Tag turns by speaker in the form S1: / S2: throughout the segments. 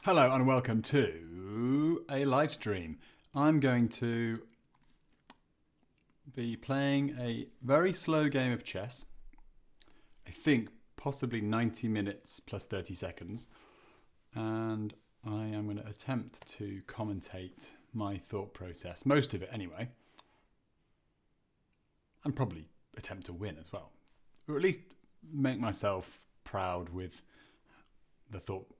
S1: Hello and welcome to a live stream. I'm going to be playing a very slow game of chess. I think possibly 90 minutes plus 30 seconds. And I am going to attempt to commentate my thought process, most of it anyway. And probably attempt to win as well. Or at least make myself proud with the thought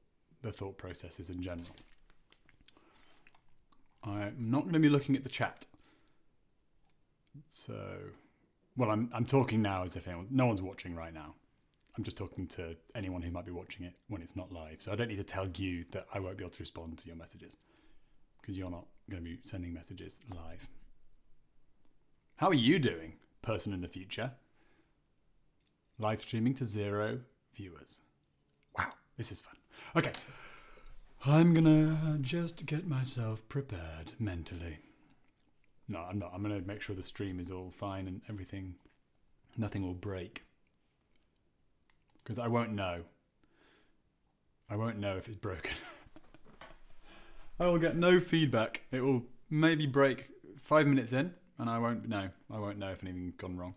S1: processes in general. I'm not going to be looking at the chat. So, well, I'm talking now as if no one's watching right now. I'm just talking to anyone who might be watching it when it's not live. So I don't need to tell you that I won't be able to respond to your messages because you're not going to be sending messages live. How are you doing, person in the future? Live streaming to 0 viewers. Wow, this is fun. Okay. I'm gonna just get myself prepared mentally. No, I'm not. I'm gonna make sure the stream is all fine and everything, nothing will break. Because I won't know. I won't know if it's broken. I will get no feedback. It will maybe break 5 minutes in and I won't know. I won't know if anything's gone wrong.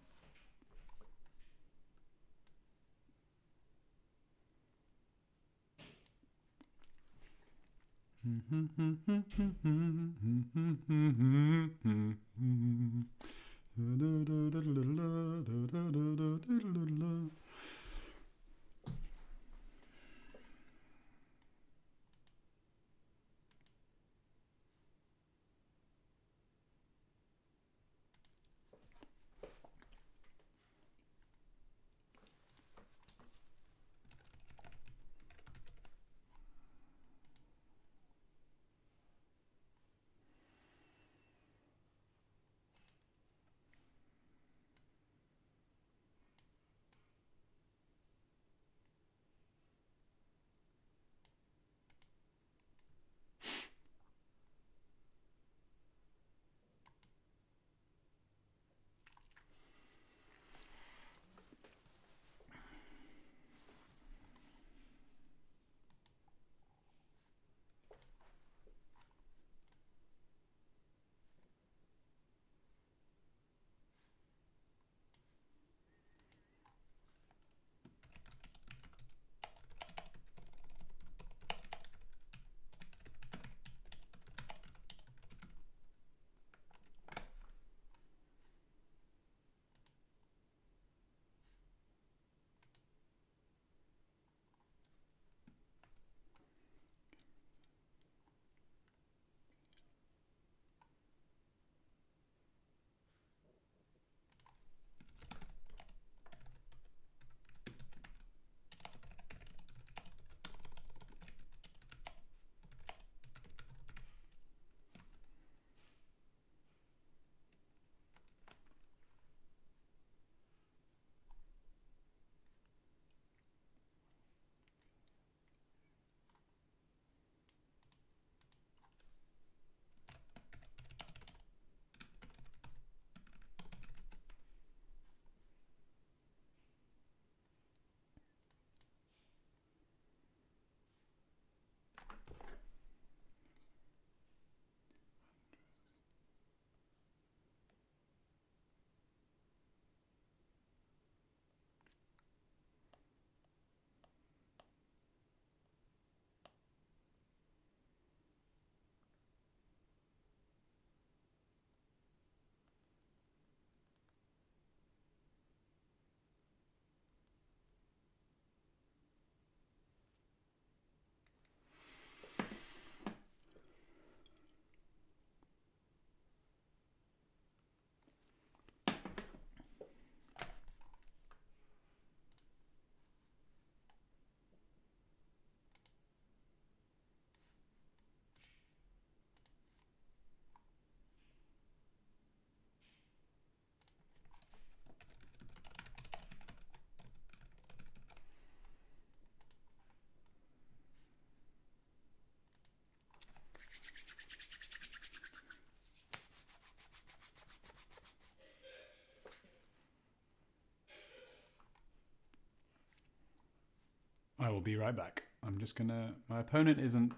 S1: I will be right back. I'm just gonna. My opponent isn't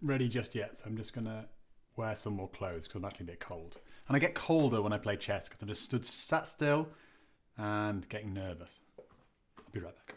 S1: ready just yet, so I'm just going to wear some more clothes because I'm actually a bit cold. And I get colder when I play chess because I just sat still and getting nervous. I'll be right back.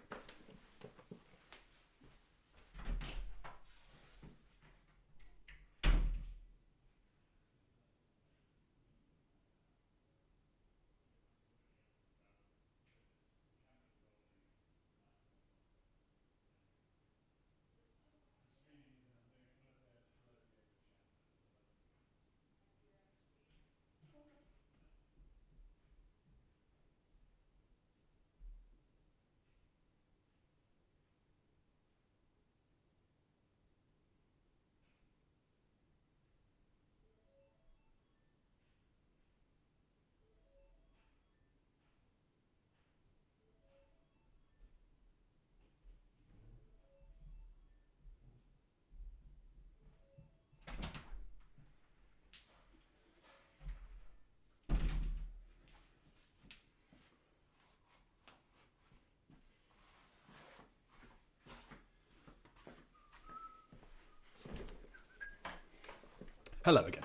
S1: Hello again.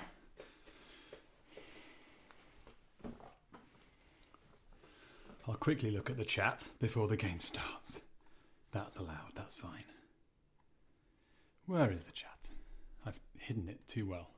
S1: I'll quickly look at the chat before the game starts. That's allowed, that's fine. Where is the chat? I've hidden it too well.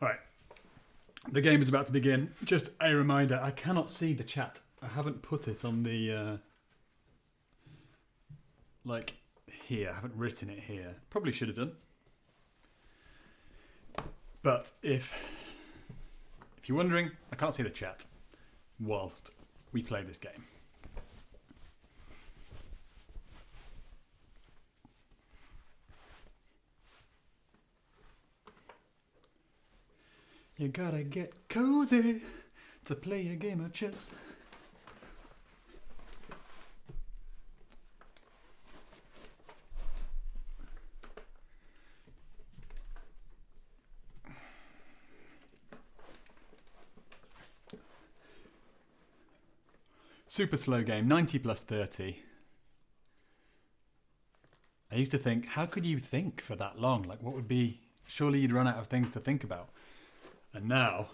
S1: Alright, the game is about to begin. Just a reminder, I cannot see the chat. I haven't put it on the, like, here. I haven't written it here. Probably should have done. But if you're wondering, I can't see the chat whilst we play this game. You gotta get cozy to play a game of chess. Super slow game, 90 plus 30. I used to think, how could you think for that long? Like, what would be... Surely you'd run out of things to think about. And now,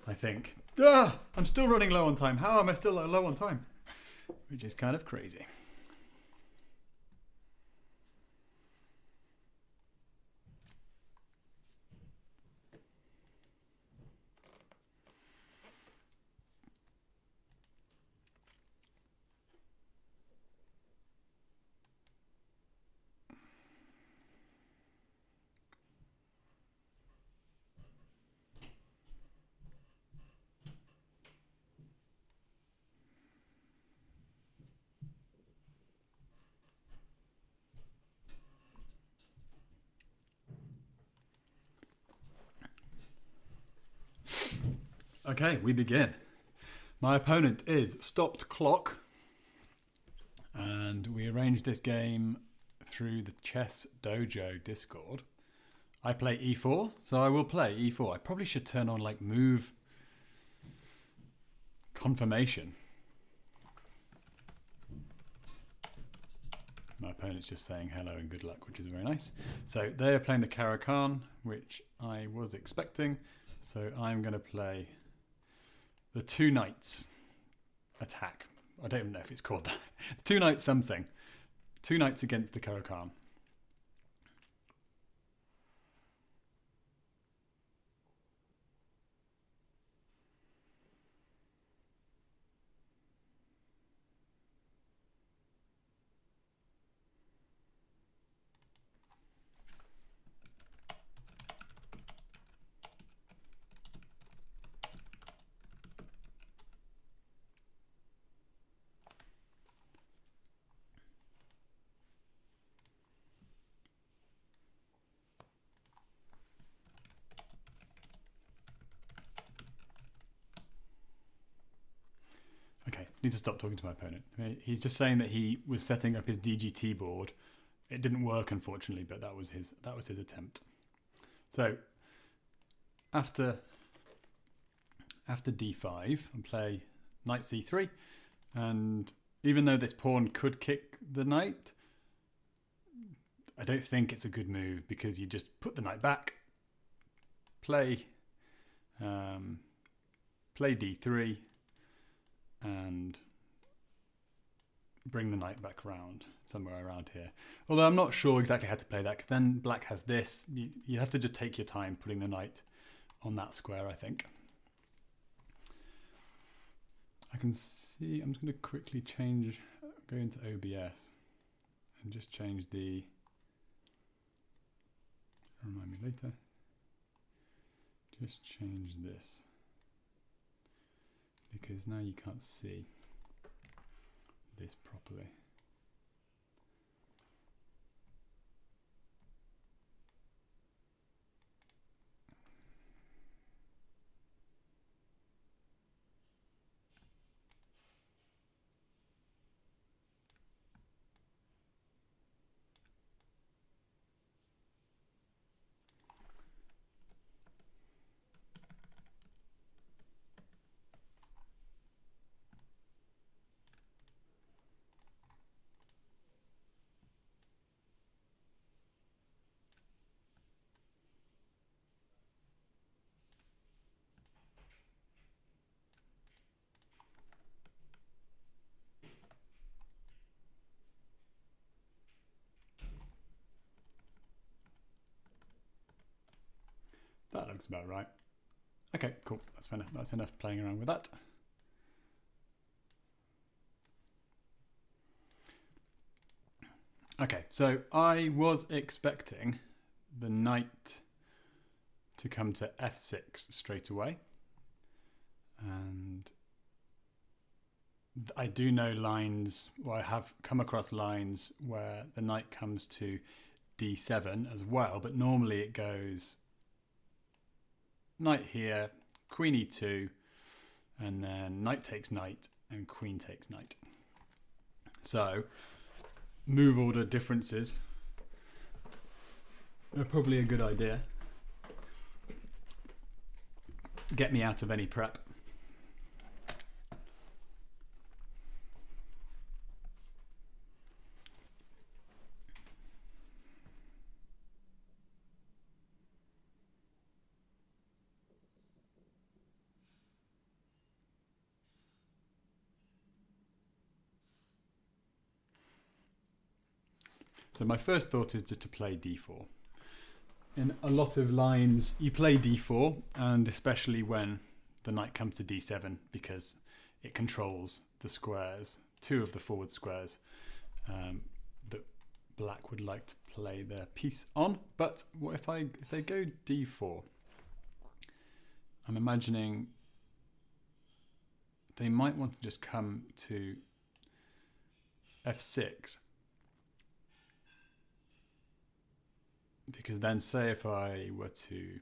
S1: I think, I'm still running low on time. How am I still low on time? Which is kind of crazy. Okay, we begin. My opponent is Stopped Clock, and we arranged this game through the Chess Dojo Discord. I play e4, so I will play e4. I probably should turn on like move confirmation. My opponent's just saying hello and good luck, which is very nice. So they are playing the Caro-Kann, which I was expecting. So I'm going to play the two knights attack. I don't even know if it's called that. Two knights something. Two knights against the Caro-Kann. Okay, need to stop talking to my opponent. He's just saying that he was setting up his DGT board. It didn't work, unfortunately, but that was his attempt. So after d5, I play knight c3, and even though this pawn could kick the knight, I don't think it's a good move because you just put the knight back, play d3, and bring the knight back round, somewhere around here. Although I'm not sure exactly how to play that, because then black has this. You have to just take your time putting the knight on that square, I think. I can see, I'm just going to quickly change, go into OBS and just change the, remind me later, just change this, because now you can't see this properly. That looks about right. Okay, cool. That's enough. That's enough playing around with that. Okay, so I was expecting the knight to come to f6 straight away. And I do know lines, or I have come across lines where the knight comes to d7 as well, but normally it goes knight here, queen e2, and then knight takes knight and queen takes knight. So move order differences are probably a good idea. Get me out of any prep. So my first thought is just to play d4. In a lot of lines, you play d4, and especially when the knight comes to d7, because it controls the squares, two of the forward squares that black would like to play their piece on. But what if they go d4? I'm imagining they might want to just come to f6. Because then say if I were to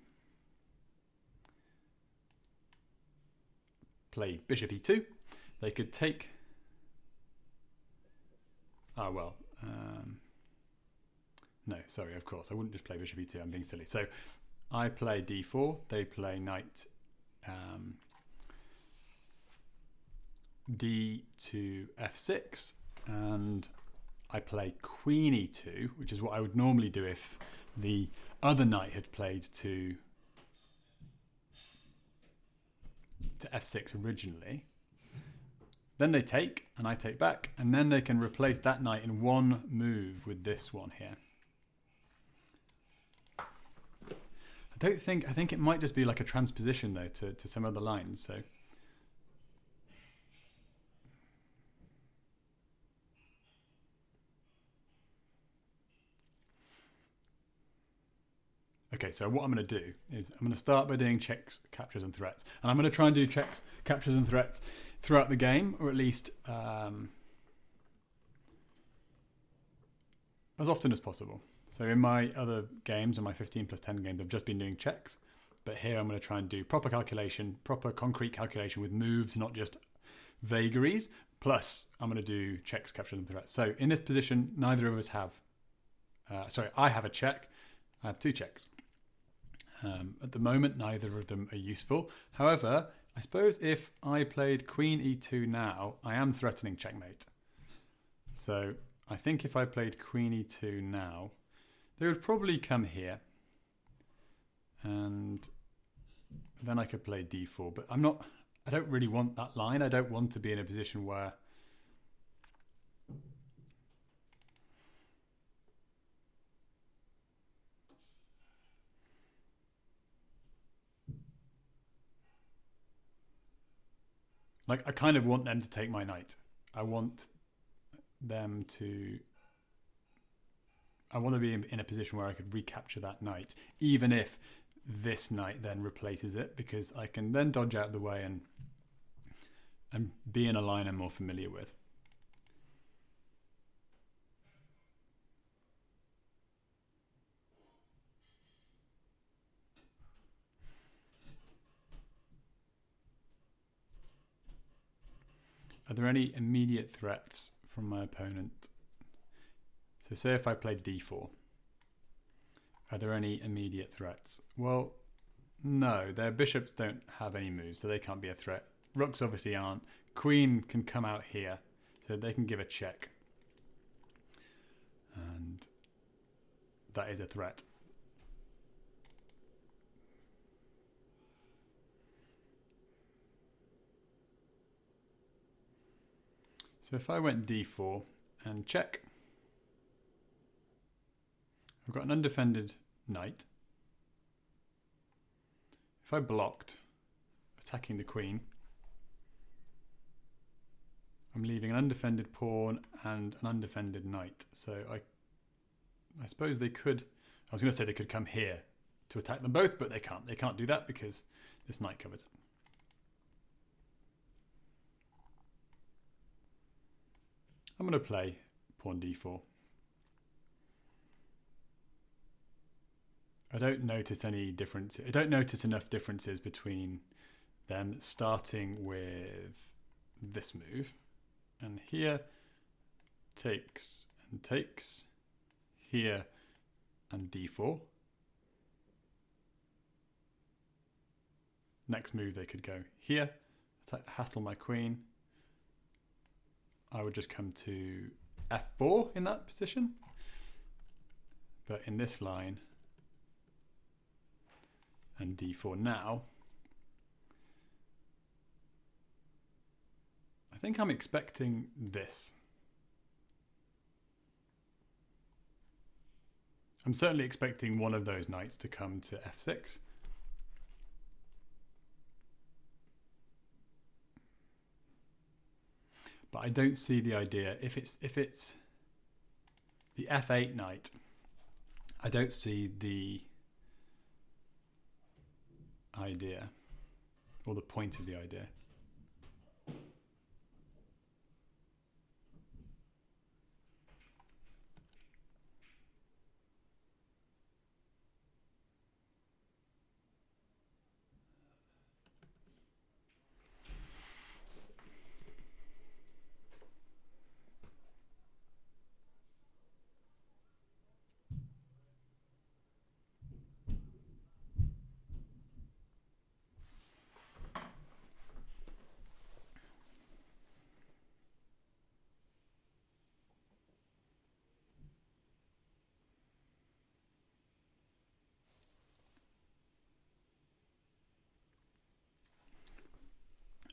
S1: play bishop e2. They could take... Oh, well. No, sorry, of course. I wouldn't just play bishop e2. I'm being silly. So I play d4. They play knight d to f6. And I play queen e2, which is what I would normally do if the other knight had played to f6 originally. Then they take, and I take back, and then they can replace that knight in one move with this one here. I think it might just be like a transposition though to some other lines, so. Okay, so what I'm going to do is I'm going to start by doing checks, captures and threats. And I'm going to try and do checks, captures and threats throughout the game, or at least as often as possible. So in my other games, in my 15+10 games, I've just been doing checks. But here I'm going to try and do proper calculation, proper concrete calculation with moves, not just vagaries. Plus, I'm going to do checks, captures and threats. So in this position, neither of us have... I have a check. I have two checks. At the moment, neither of them are useful. However, I suppose if I played queen e2 now, I am threatening checkmate. So I think if I played queen e2 now, they would probably come here. And then I could play d4. But I don't really want that line. I don't want to be in a position where... Like, I kind of want them to take my knight. I want them to... I want to be in a position where I could recapture that knight, even if this knight then replaces it, because I can then dodge out of the way and be in a line I'm more familiar with. Are there any immediate threats from my opponent? So say if I played d4, are there any immediate threats? Well, no, their bishops don't have any moves, so they can't be a threat. Rooks obviously aren't. Queen can come out here, so they can give a check. And that is a threat. So if I went d4 and check, I've got an undefended knight. If I blocked, attacking the queen, I'm leaving an undefended pawn and an undefended knight. So I suppose they could, I was going to say they could come here to attack them both, but they can't. They can't do that because this knight covers it. I'm going to play pawn d4. I don't notice any difference. I don't notice enough differences between them starting with this move and here takes and takes, here and d4. Next move they could go here, hassle my queen. I would just come to f4 in that position. But in this line, and d4 now, I think I'm expecting this. I'm certainly expecting one of those knights to come to f6. But I don't see the idea. If it's the f8 knight, I don't see the idea or the point of the idea.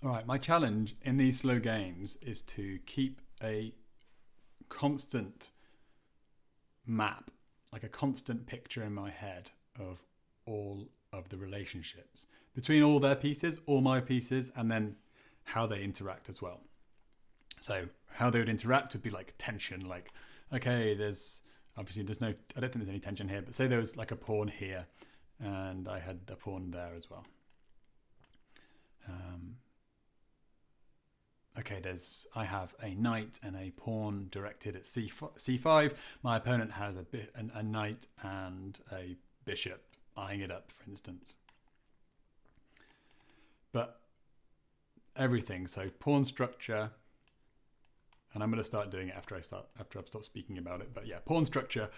S1: All right, my challenge in these slow games is to keep a constant map, like a constant picture in my head of all of the relationships between all their pieces, all my pieces, and then how they interact as well. So how they would interact would be like tension, like, okay, there's no, I don't think there's any tension here, but say there was like a pawn here and I had a pawn there as well. Okay, I have a knight and a pawn directed at c5. My opponent has a knight and a bishop eyeing it up, for instance. But everything, so pawn structure, and I'm going to start doing it after I've stopped speaking about it. But yeah, pawn structure,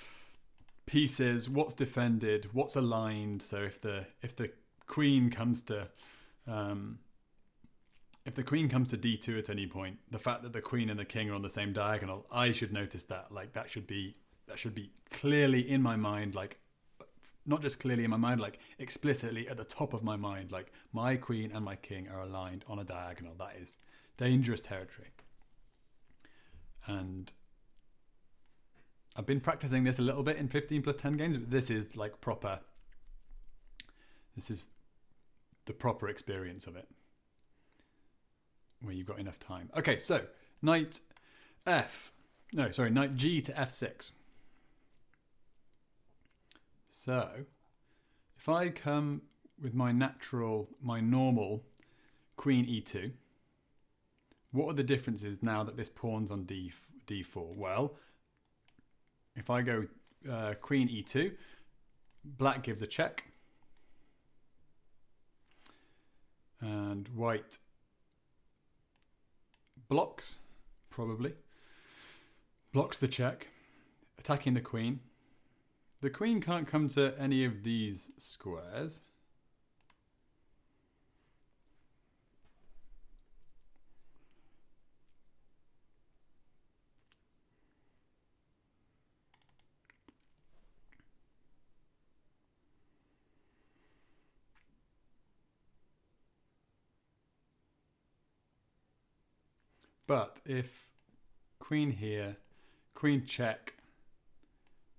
S1: pieces, what's defended, what's aligned. So if the queen comes to d2 at any point, the fact that the queen and the king are on the same diagonal, I should notice that. Like that should be clearly in my mind, like not just clearly in my mind, like explicitly at the top of my mind, like my queen and my king are aligned on a diagonal. That is dangerous territory. And I've been practicing this a little bit in 15+10 games, but this is the proper experience of it, where you've got enough time. Okay, so knight G to f6. So if I come with my normal queen e2, what are the differences now that this pawn's on d4? Well, if I go queen e2, black gives a check, and white blocks the check, attacking the queen. The queen can't come to any of these squares. But if queen here, queen check,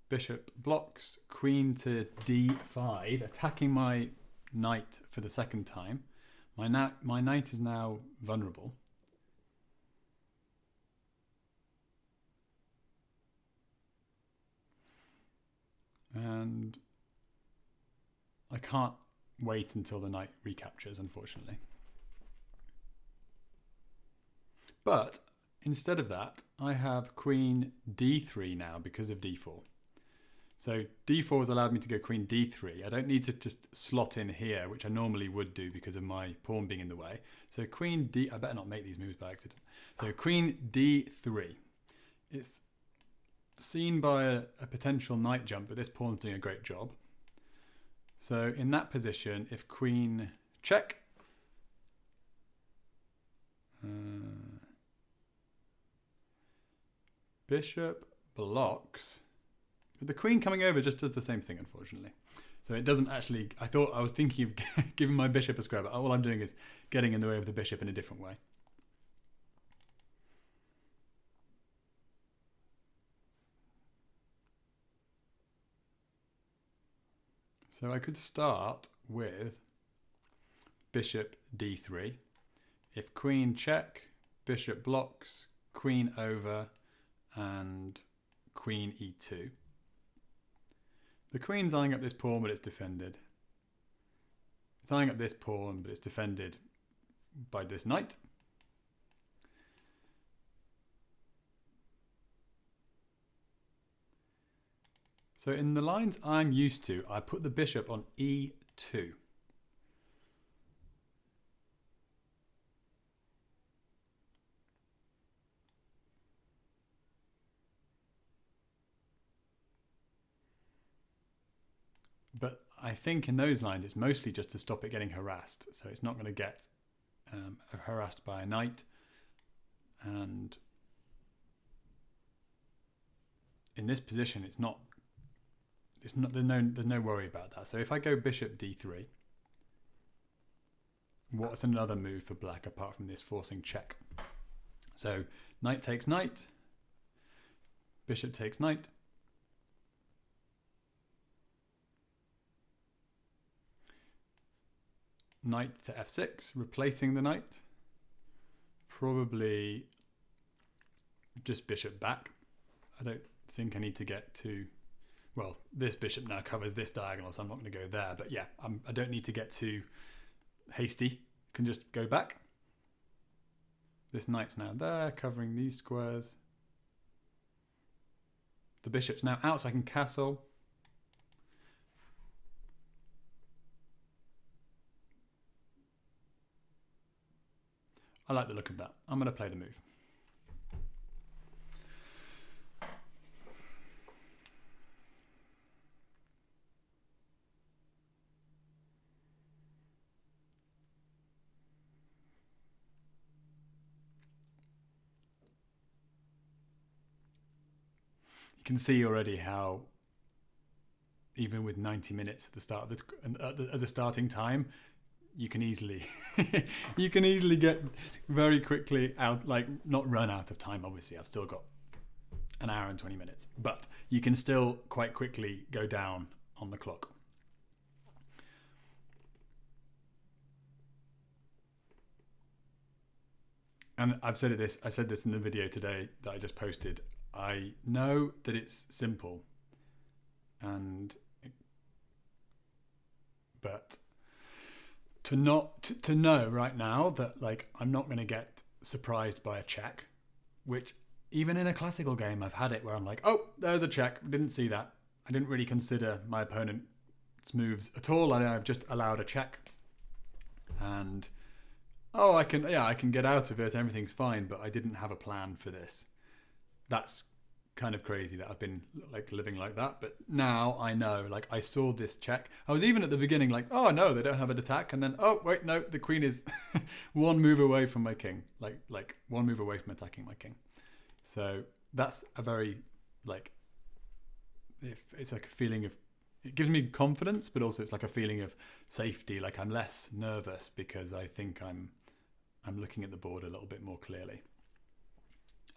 S1: bishop blocks, queen to d5, attacking my knight for the second time, my knight is now vulnerable. And I can't wait until the knight recaptures, unfortunately. But instead of that, I have queen d3 now because of d4. So d4 has allowed me to go queen d3. I don't need to just slot in here, which I normally would do because of my pawn being in the way. So queen d, I better not make these moves by accident. So queen d3. It's seen by a potential knight jump, but this pawn's doing a great job. So in that position, if queen check, bishop blocks, but the queen coming over just does the same thing, unfortunately. So it doesn't actually, I was thinking of giving my bishop a square, but all I'm doing is getting in the way of the bishop in a different way. So I could start with bishop d3. If queen check, bishop blocks, queen over, and queen e2. The queen's eyeing up this pawn, but it's defended. It's eyeing up this pawn, but it's defended by this knight. So in the lines I'm used to, I put the bishop on e2. But I think in those lines, it's mostly just to stop it getting harassed. So it's not going to get harassed by a knight. And in this position, there's no worry about that. So if I go bishop d3, what's another move for black apart from this forcing check? So knight takes knight, bishop takes knight, knight to f6, replacing the knight, probably just bishop back. I don't think I need to get to, well, this bishop now covers this diagonal, so I'm not going to go there, but yeah, I don't need to get too hasty, can just go back. This knight's now there, covering these squares. The bishop's now out, so I can castle. I like the look of that. I'm going to play the move. You can see already how, even with 90 minutes at the start of as a starting time, you can easily get very quickly out, like not run out of time. Obviously, I've still got an hour and 20 minutes, but you can still quite quickly go down on the clock. And I said this in the video today that I just posted. I know that it's simple, but to know right now that like I'm not going to get surprised by a check, which even in a classical game I've had it where I'm like, oh, there's a check, didn't see that. I didn't really consider my opponent's moves at all. I've just allowed a check, and oh, I can get out of it. Everything's fine, but I didn't have a plan for this. That's kind of crazy that I've been like living like that. But now I know, like I saw this check. I was even at the beginning like, oh no, they don't have an attack. And then, oh wait, no, the queen is one move away from my king. Like one move away from attacking my king. So that's a very like, it's like a feeling of, it gives me confidence, but also it's like a feeling of safety. Like I'm less nervous because I think I'm looking at the board a little bit more clearly.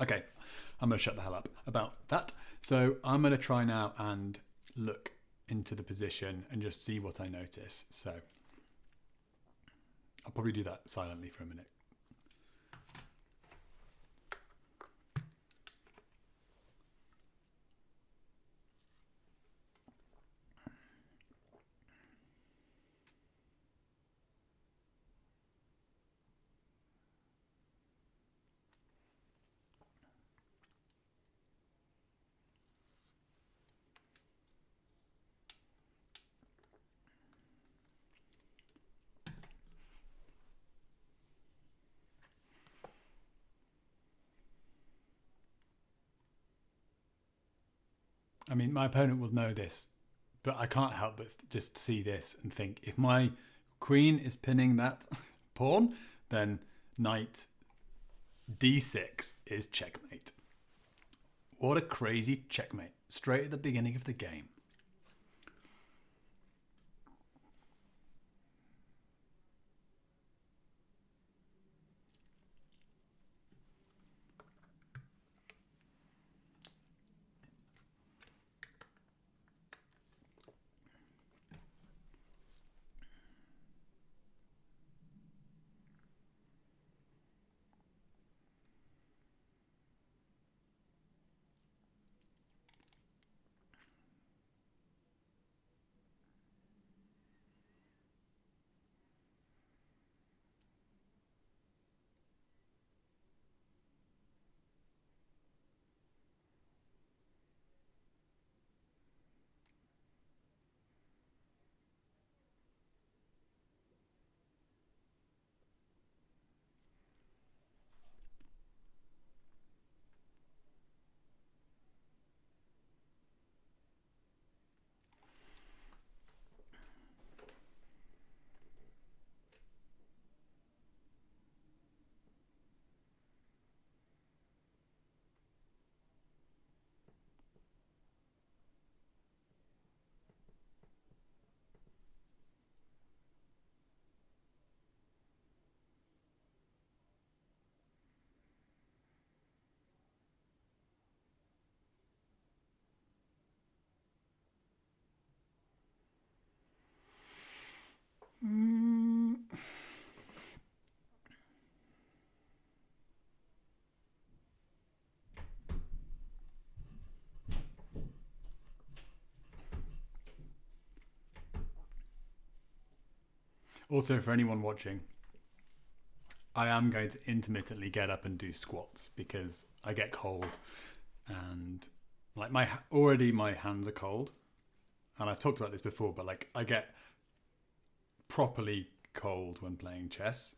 S1: Okay, I'm going to shut the hell up about that. So I'm going to try now and look into the position and just see what I notice. So I'll probably do that silently for a minute. I mean, my opponent will know this, but I can't help but just see this and think, if my queen is pinning that pawn, then knight d6 is checkmate. What a crazy checkmate, straight at the beginning of the game. Also, for anyone watching, I am going to intermittently get up and do squats because I get cold, and like my hands are cold, and I've talked about this before, but like I get properly cold when playing chess.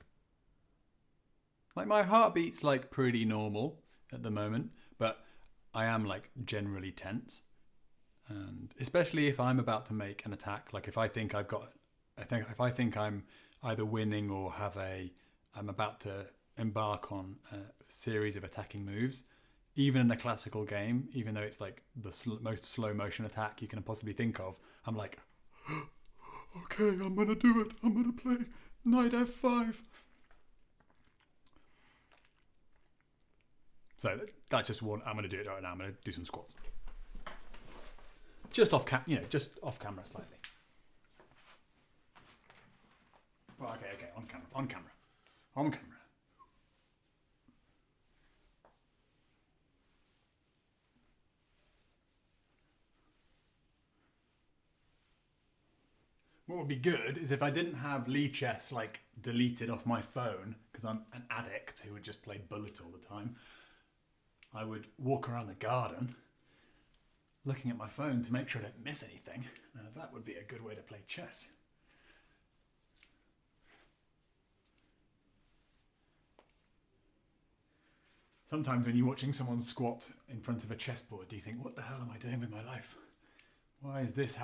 S1: Like my heartbeat's like pretty normal at the moment, but I am like generally tense, and especially if I'm about to make an attack, like if I think I'm either winning or I'm about to embark on a series of attacking moves, even in a classical game, even though it's like the most slow motion attack you can possibly think of, I'm like, okay, I'm gonna do it. I'm gonna play knight f5. So that's just one. I'm gonna do it right now. I'm gonna do some squats, just off just off camera slightly. Well, okay, on camera. What would be good is if I didn't have Lichess like deleted off my phone because I'm an addict who would just play Bullet all the time. I would walk around the garden looking at my phone to make sure I don't miss anything. That would be a good way to play chess. Sometimes when you're watching someone squat in front of a chessboard, do you think, what the hell am I doing with my life? Why is this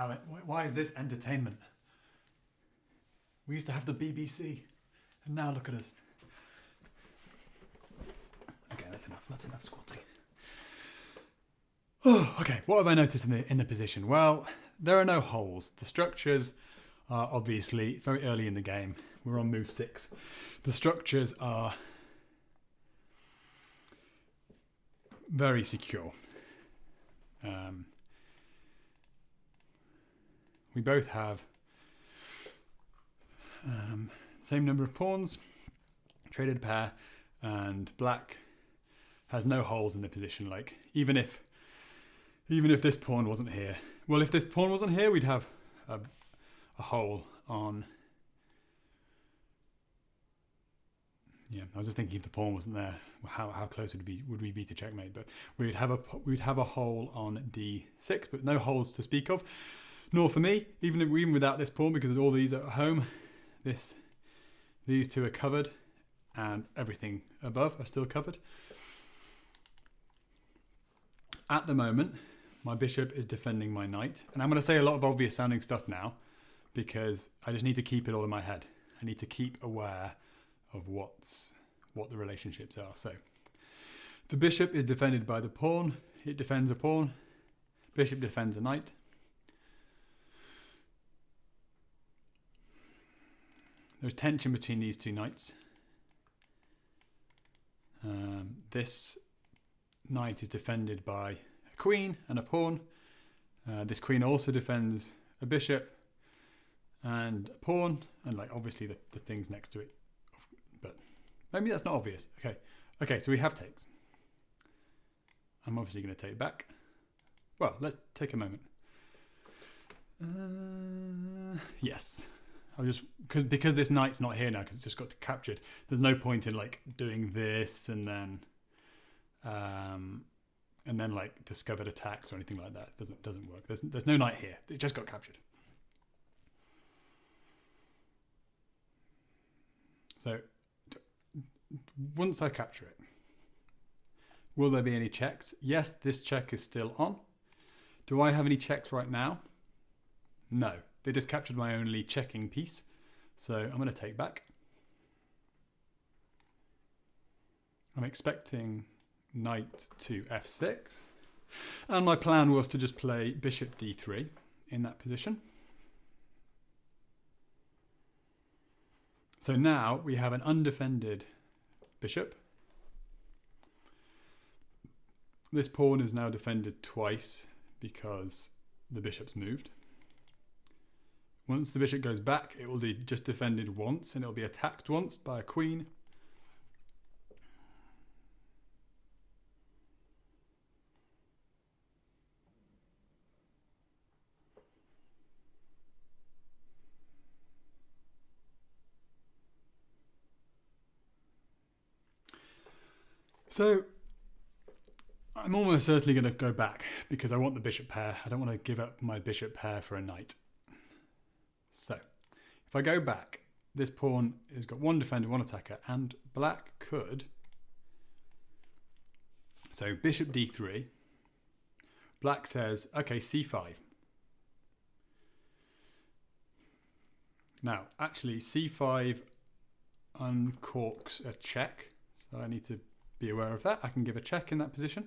S1: entertainment? We used to have the BBC, and now look at us. Okay, that's enough squatting. Oh, okay, what have I noticed in the position? Well, there are no holes. The structures are obviously very early in the game. We're on move 6. The structures are very secure. We both have same number of pawns, traded pair, and black has no holes in the position. Like even if this pawn wasn't here, well, if this pawn wasn't here, we'd have a hole on. Yeah, I was just thinking if the pawn wasn't there, how close would we be to checkmate? But we'd have a hole on d6, but no holes to speak of. Nor for me, even without this pawn, because all these are at home. These two are covered, and everything above are still covered. At the moment, my bishop is defending my knight, and I'm going to say a lot of obvious sounding stuff now, because I just need to keep it all in my head. I need to keep aware of what the relationships are. So the bishop is defended by the pawn. It defends a pawn. Bishop defends a knight. There's tension between these two knights. This knight is defended by a queen and a pawn. This queen also defends a bishop and a pawn, and like obviously the things next to it. But maybe that's not obvious. Okay, so we have takes. I'm obviously going to take back. Well, let's take a moment. Yes. I'll just because this knight's not here now because it's just got captured. There's no point in like doing this and then like discovered attacks or anything like that. It doesn't work. There's no knight here. It just got captured. So once I capture it, will there be any checks? Yes, this check is still on. Do I have any checks right now? No. They just captured my only checking piece. So I'm going to take back. I'm expecting knight to f6. And my plan was to just play bishop d3 in that position. So now we have an undefended bishop. This pawn is now defended twice because the bishop's moved. Once the bishop goes back, it will be just defended once and it will be attacked once by a queen. So I'm almost certainly going to go back because I want the bishop pair. I don't want to give up my bishop pair for a knight. So if I go back, this pawn has got one defender, one attacker, and black could... So bishop d3. Black says, okay, c5. Now, actually, c5 uncorks a check. So I need to be aware of that. I can give a check in that position.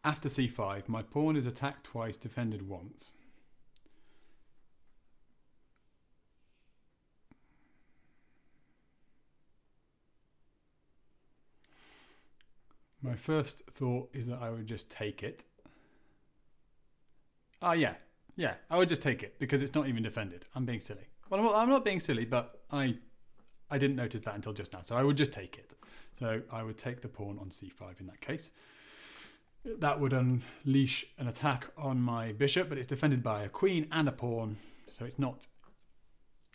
S1: After c5, my pawn is attacked twice, defended once. My first thought is that I would just take it. Yeah, I would just take it because it's not even defended. I'm being silly. Well, I'm not being silly, but I didn't notice that until just now. So I would just take it. So I would take the pawn on c5 in that case. That would unleash an attack on my bishop, but it's defended by a queen and a pawn, so it's not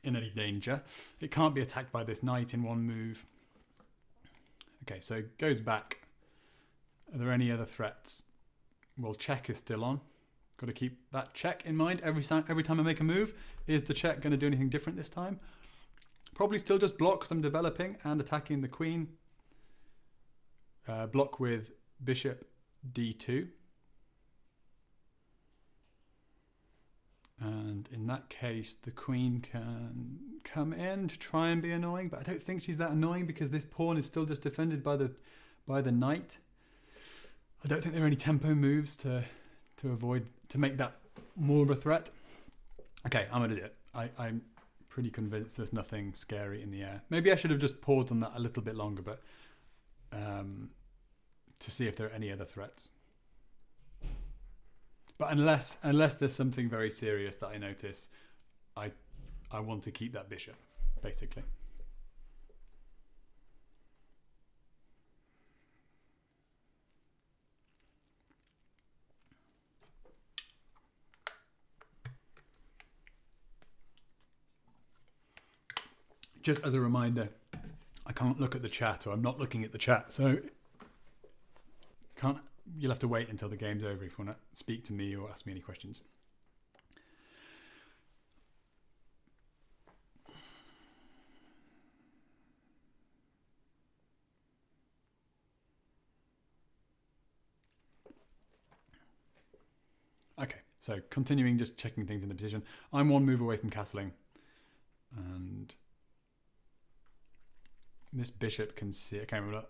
S1: in any danger. It can't be attacked by this knight in one move. Okay, so it goes back. Are there any other threats? Well, check is still on. Got to keep that check in mind every time I make a move. Is the check going to do anything different this time? Probably still just block because I'm developing and attacking the queen. Block with bishop d2. And in that case, the queen can come in to try and be annoying, but I don't think she's that annoying because this pawn is still just defended by the knight. I don't think there are any tempo moves to make that more of a threat. Okay, I'm gonna do it. I'm pretty convinced there's nothing scary in the air. Maybe I should have just paused on that a little bit longer, but to see if there are any other threats. But unless there's something very serious that I notice, I want to keep that bishop, basically. Just as a reminder, I can't look at the chat, or I'm not looking at the chat, so you'll have to wait until the game's over if you want to speak to me or ask me any questions. Okay, so continuing, just checking things in the position. I'm one move away from castling, and this bishop can see. Okay, well,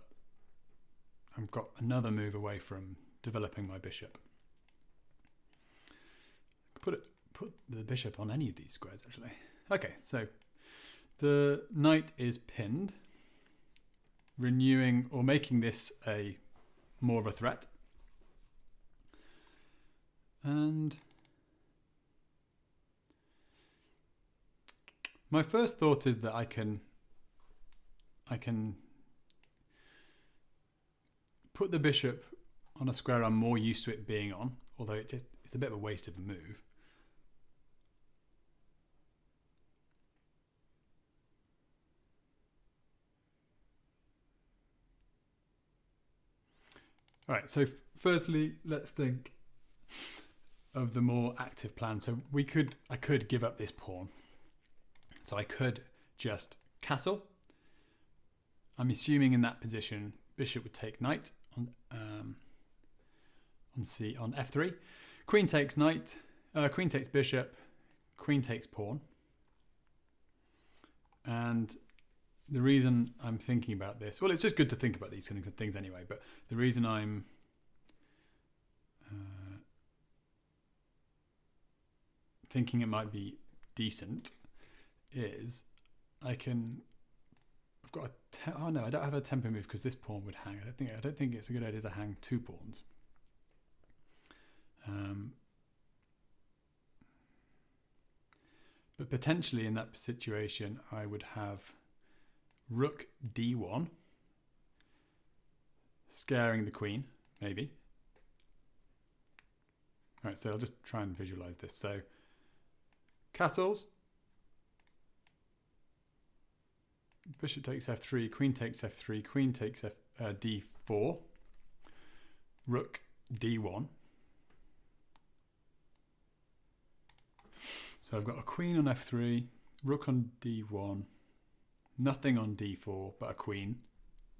S1: I've got another move away from developing my bishop. Put the bishop on any of these squares, actually. Okay, so the knight is pinned, renewing or making this more of a threat. And my first thought is that I can put the bishop on a square I'm more used to it being on, although it's a bit of a waste of a move. All right, so firstly, let's think of the more active plan. So I could give up this pawn. So I could just castle. I'm assuming in that position, bishop would take knight on f3. Queen takes knight. Queen takes bishop. Queen takes pawn. And the reason I'm thinking about this, well, it's just good to think about these things anyway. But the reason I'm thinking it might be decent is I've got oh no, I don't have a tempo move because this pawn would hang. I don't think it's a good idea to hang two pawns. But potentially in that situation, I would have rook d1, scaring the queen, maybe. All right, so I'll just try and visualize this. So castles. Bishop takes f3, queen takes f3, queen takes d4, rook d1. So I've got a queen on f3, rook on d1, nothing on d4 but a queen.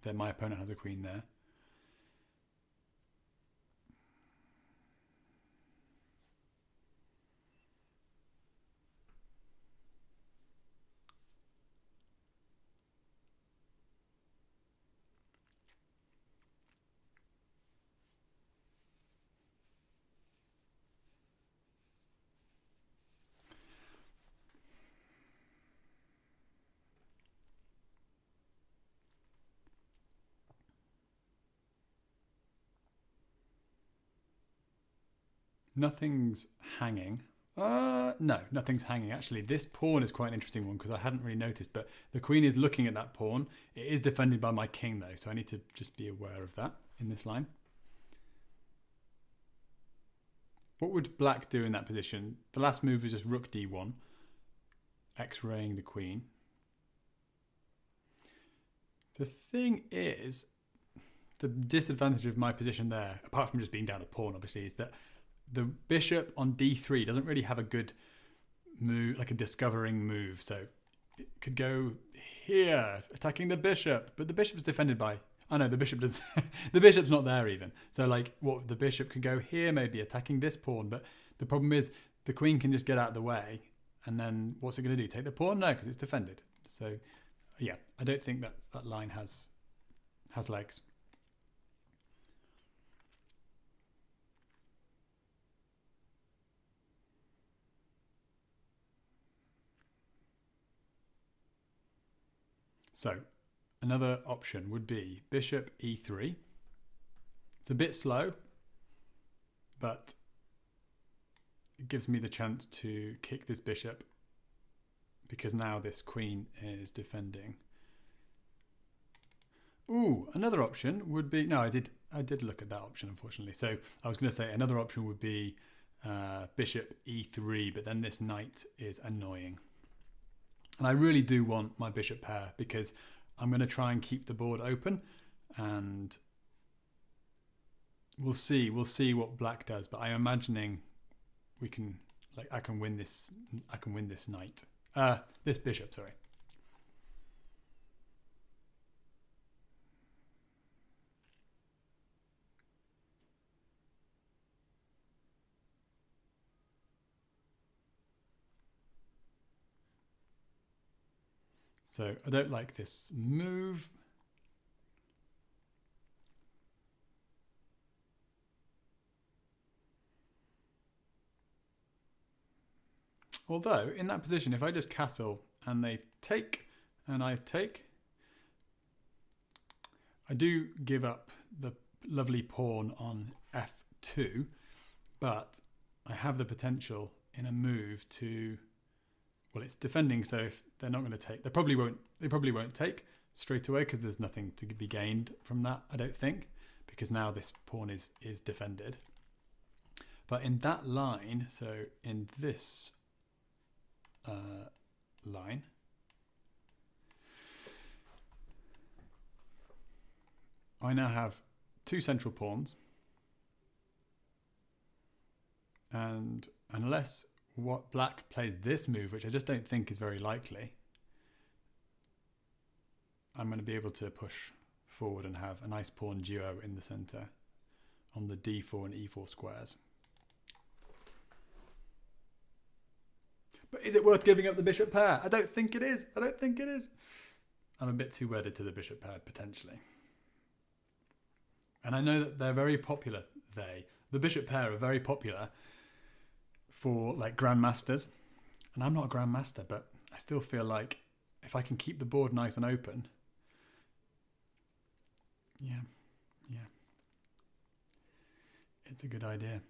S1: Then my opponent has a queen there. Nothing's hanging. No, nothing's hanging. Actually, this pawn is quite an interesting one because I hadn't really noticed, but the queen is looking at that pawn. It is defended by my king though, so I need to just be aware of that in this line. What would black do in that position? The last move was just rook d1, x-raying the queen. The thing is, the disadvantage of my position there, apart from just being down a pawn obviously, is that the bishop on d3 doesn't really have a good move, like a discovering move. So it could go here, attacking the bishop, but the bishop's defended by... Oh no, the bishop does. The bishop's not there even. So like, what the bishop could go here, maybe attacking this pawn. But the problem is the queen can just get out of the way, and then what's it going to do? Take the pawn? No, because it's defended. So yeah, I don't think that line has legs. So another option would be bishop e3. It's a bit slow, but it gives me the chance to kick this bishop because now this queen is defending. Ooh, another option would be... No, I did look at that option, unfortunately. So I was going to say another option would be bishop e3, but then this knight is annoying. And I really do want my bishop pair because I'm going to try and keep the board open, and we'll see what black does. But I'm imagining we can, like, I can win this knight. This bishop, sorry. So I don't like this move. Although in that position, if I just castle and they take and I take, I do give up the lovely pawn on f2, but I have the potential in a move to... Well, it's defending, so if they're not going to take, they probably won't take straight away because there's nothing to be gained from that, I don't think, because now this pawn is defended. But in that line, so in this line, I now have two central pawns, and unless what black plays this move, which I just don't think is very likely, I'm going to be able to push forward and have a nice pawn duo in the center on the d4 and e4 squares. But is it worth giving up the bishop pair? I don't think it is. I don't think it is. I'm a bit too wedded to the bishop pair, potentially. And I know that they're very popular. The bishop pair are very popular for like grandmasters, and I'm not a grandmaster, but I still feel like if I can keep the board nice and open, yeah, it's a good idea.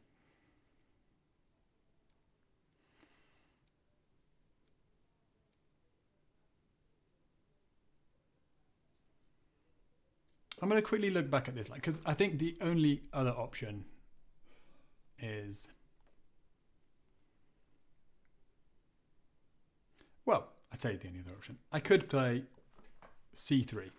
S1: I'm going to quickly look back at this line because I think the only other option is Well, I say the only other option. I could play c3.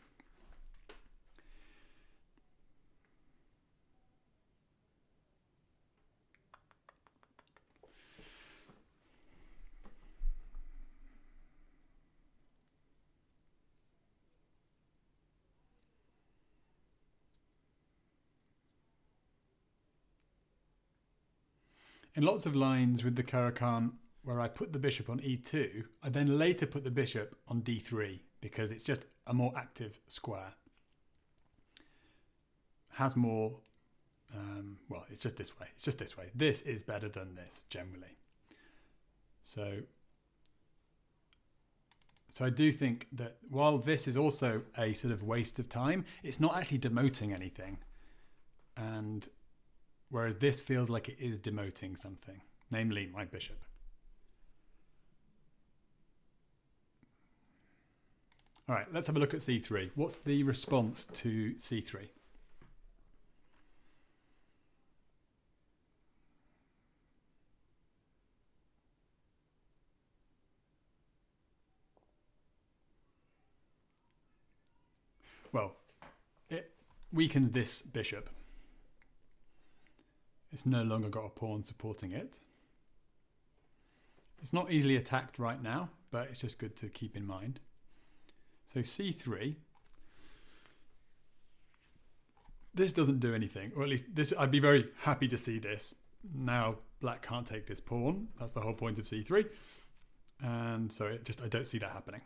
S1: In lots of lines with the Caro-Kann where I put the bishop on e2, I then later put the bishop on d3 because it's just a more active square. Has more, well, it's just this way. It's just this way. This is better than this generally. So I do think that while this is also a sort of waste of time, it's not actually demoting anything. And whereas this feels like it is demoting something, namely my bishop. All right, let's have a look at c3. What's the response to c3? Well, it weakens this bishop. It's no longer got a pawn supporting it. It's not easily attacked right now, but it's just good to keep in mind. So c3, this doesn't do anything, or at least this. I'd be very happy to see this. Now black can't take this pawn. That's the whole point of c3. And so I don't see that happening.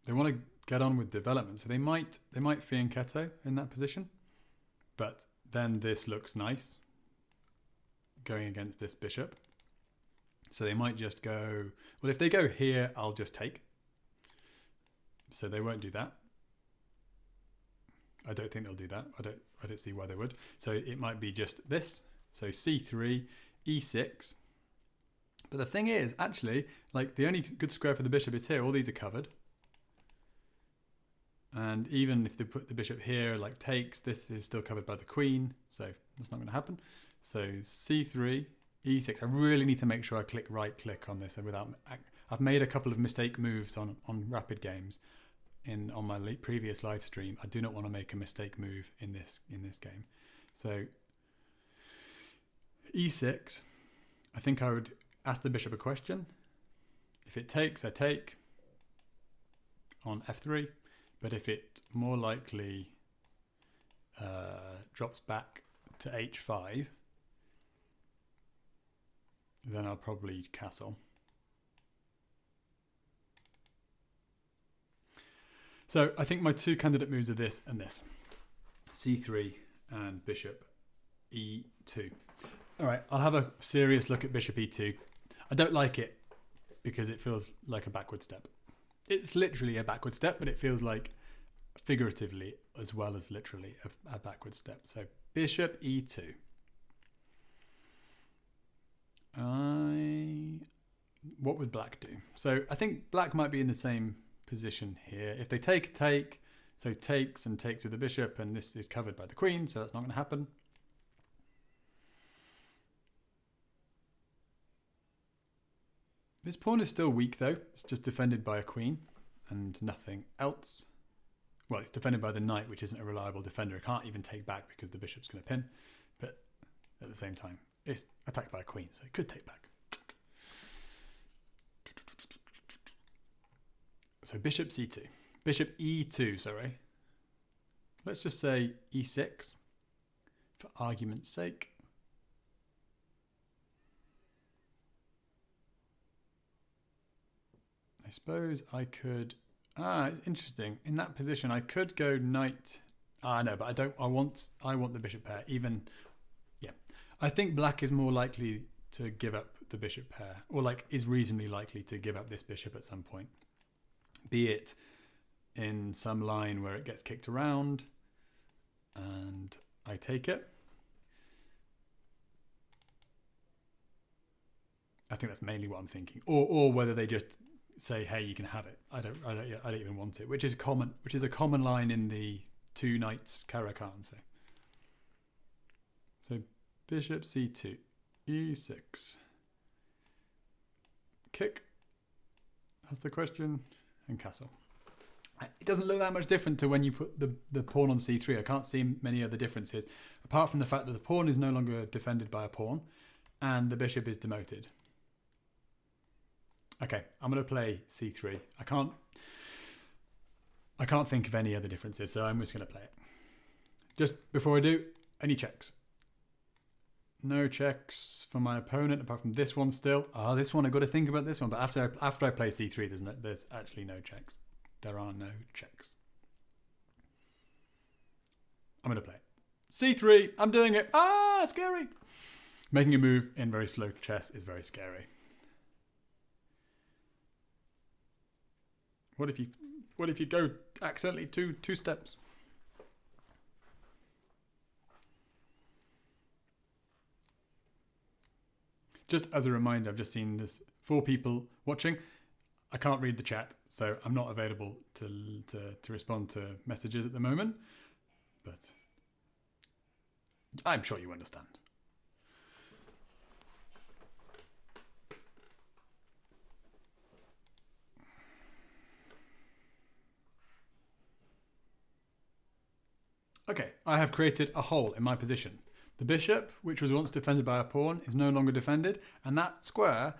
S1: They want to get on with development, so they might fianchetto in that position, but then this looks nice going against this bishop. So they might just go, well, if they go here, I'll just take. So they won't do that. I don't think they'll do that. I don't see why they would. So it might be just this. So c3, e6. But the thing is, actually, like the only good square for the bishop is here. All these are covered. And even if they put the bishop here, like takes, this is still covered by the queen. So that's not going to happen. So c3, e6. I really need to make sure I click right click on this. And I've made a couple of mistake moves on rapid games on my previous live stream. I do not want to make a mistake move in this game. So e6. I think I would ask the bishop a question. If it takes, I take on f3. But if it more likely drops back to h5, then I'll probably castle. So I think my two candidate moves are this and this. c3 and bishop e2. All right, I'll have a serious look at bishop e2. I don't like it because it feels like a backward step. It's literally a backward step, but it feels like figuratively as well as literally a backward step. So bishop e2. What would black do? So I think black might be in the same position here. If they take, so takes and takes with the bishop, and this is covered by the queen, so that's not going to happen. This pawn is still weak though. It's just defended by a queen and nothing else. Well, it's defended by the knight, which isn't a reliable defender. It can't even take back because the bishop's going to pin. But at the same time, it's attacked by a queen, so it could take back. So bishop c2. Bishop e2, sorry. Let's just say e6 for argument's sake. I suppose I could... it's interesting. In that position, I could go knight... no, but I don't... I want the bishop pair. Even... Yeah. I think black is more likely to give up the bishop pair. Or like is reasonably likely to give up this bishop at some point. Be it in some line where it gets kicked around and I take it. I think that's mainly what I'm thinking. Or whether they just say, hey, you can have it. I don't even want it, which is a common line in the two knights Caro-Kann. So bishop c2, e6. kick? That's the question. And castle. It doesn't look that much different to when you put the pawn on c3. I can't see many other differences, apart from the fact that the pawn is no longer defended by a pawn, and the bishop is demoted. Okay, I'm going to play c3. I can't think of any other differences, so I'm just going to play it. Just before I do, any checks? No checks for my opponent, apart from this one still. This one, I've got to think about this one. But after I play c3, there's actually no checks. There are no checks. I'm going to play it. c3, I'm doing it. Scary. Making a move in very slow chess is very scary. What if you go accidentally two steps? Just as a reminder, I've just seen there's 4 people watching. I can't read the chat, so I'm not available to respond to messages at the moment, but I'm sure you understand. Okay, I have created a hole in my position. The bishop, which was once defended by a pawn, is no longer defended, and that square,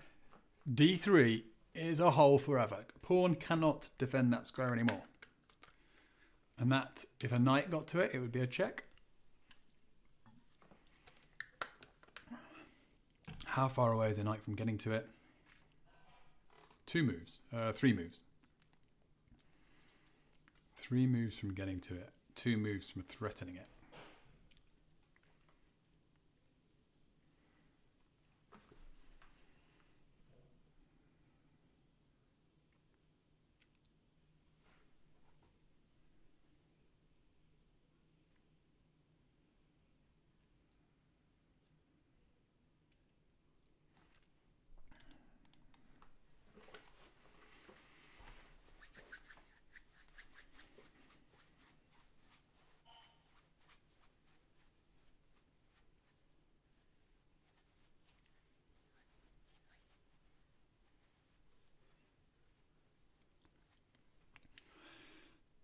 S1: d3, is a hole forever. Pawn cannot defend that square anymore. And that, if a knight got to it, it would be a check. How far away is a knight from getting to it? 2 moves. 3 moves. 3 moves from getting to it. 2 moves from threatening it.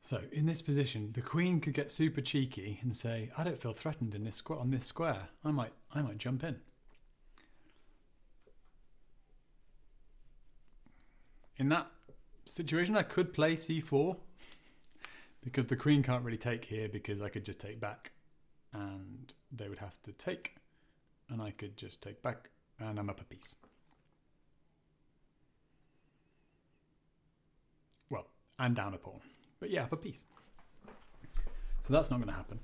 S1: So in this position, the queen could get super cheeky and say, "I don't feel threatened in this on this square. I might jump in." In that situation, I could play c4 because the queen can't really take here, because I could just take back and they would have to take, and I could just take back and I'm up a piece. Well, and down a pawn. But yeah, up a piece. So that's not going to happen.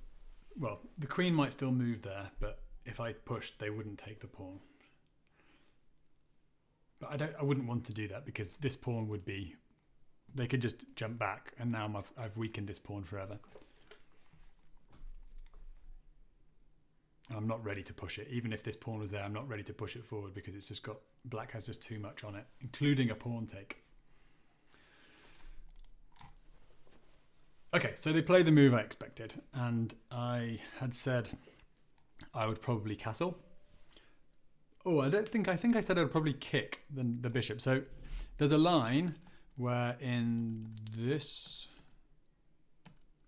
S1: Well, the queen might still move there, but if I pushed, they wouldn't take the pawn. But I wouldn't want to do that, because this pawn would be... They could just jump back, and now I've weakened this pawn forever. And I'm not ready to push it. Even if this pawn was there, I'm not ready to push it forward, because it's just got... Black has just too much on it, including a pawn take. Okay, so they played the move I expected, and I had said I would probably castle. Oh, I think I said I would probably kick the bishop. So there's a line where in this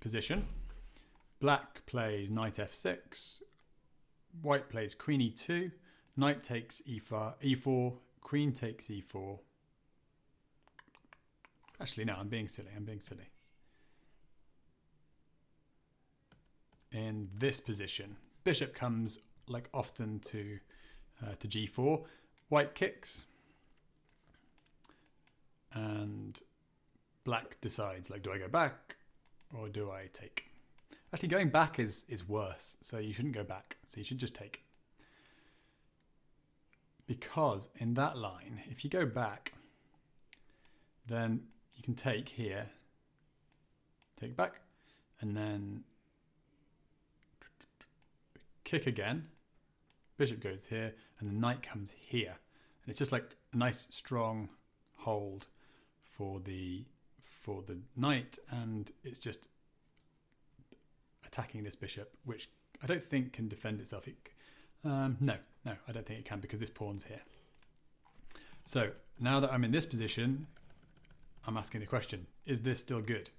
S1: position, black plays knight f6, white plays queen e2, knight takes e4, queen takes e4. Actually, no, I'm being silly. In this position, bishop comes like often to g4, white kicks, and black decides, like, do I go back or do I take? Actually, going back is worse, so you shouldn't go back, so you should just take. Because in that line, if you go back, then you can take here, take back, and then kick again, bishop goes here, and the knight comes here. And it's just like a nice strong hold for the knight, and it's just attacking this bishop, which I don't think can defend itself. No, I don't think it can, because this pawn's here. So now that I'm in this position, I'm asking the question, is this still good?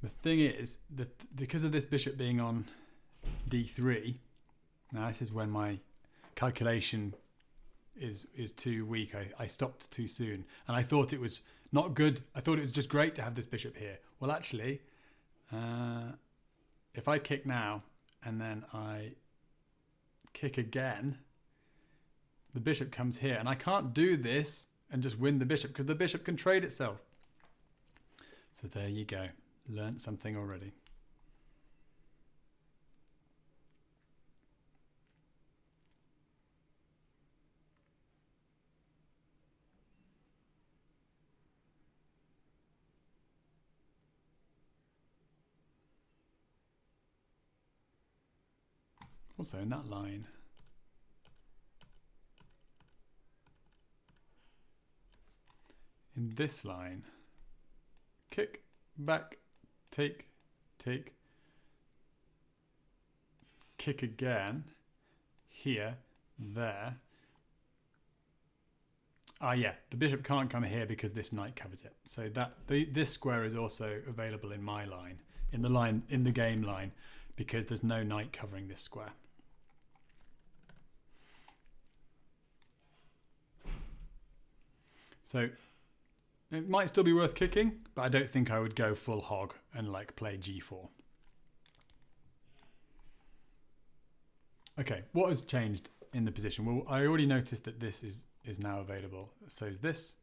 S1: The thing is that because of this bishop being on d3, now this is when my calculation is too weak. I stopped too soon, and I thought it was not good. I thought it was just great to have this bishop here. Well, actually, if I kick now and then I kick again, the bishop comes here, and I can't do this and just win the bishop because the bishop can trade itself. So there you go. Learned something already. Also in that line, in this line, kick, back, take, take, kick again, here, there. Yeah, the bishop can't come here because this knight covers it. So that this square is also available in my line, in the game line, because there's no knight covering this square. So it might still be worth kicking, but I don't think I would go full hog and like play g4. Okay, what has changed in the position? Well, I already noticed that this is now available. So is this.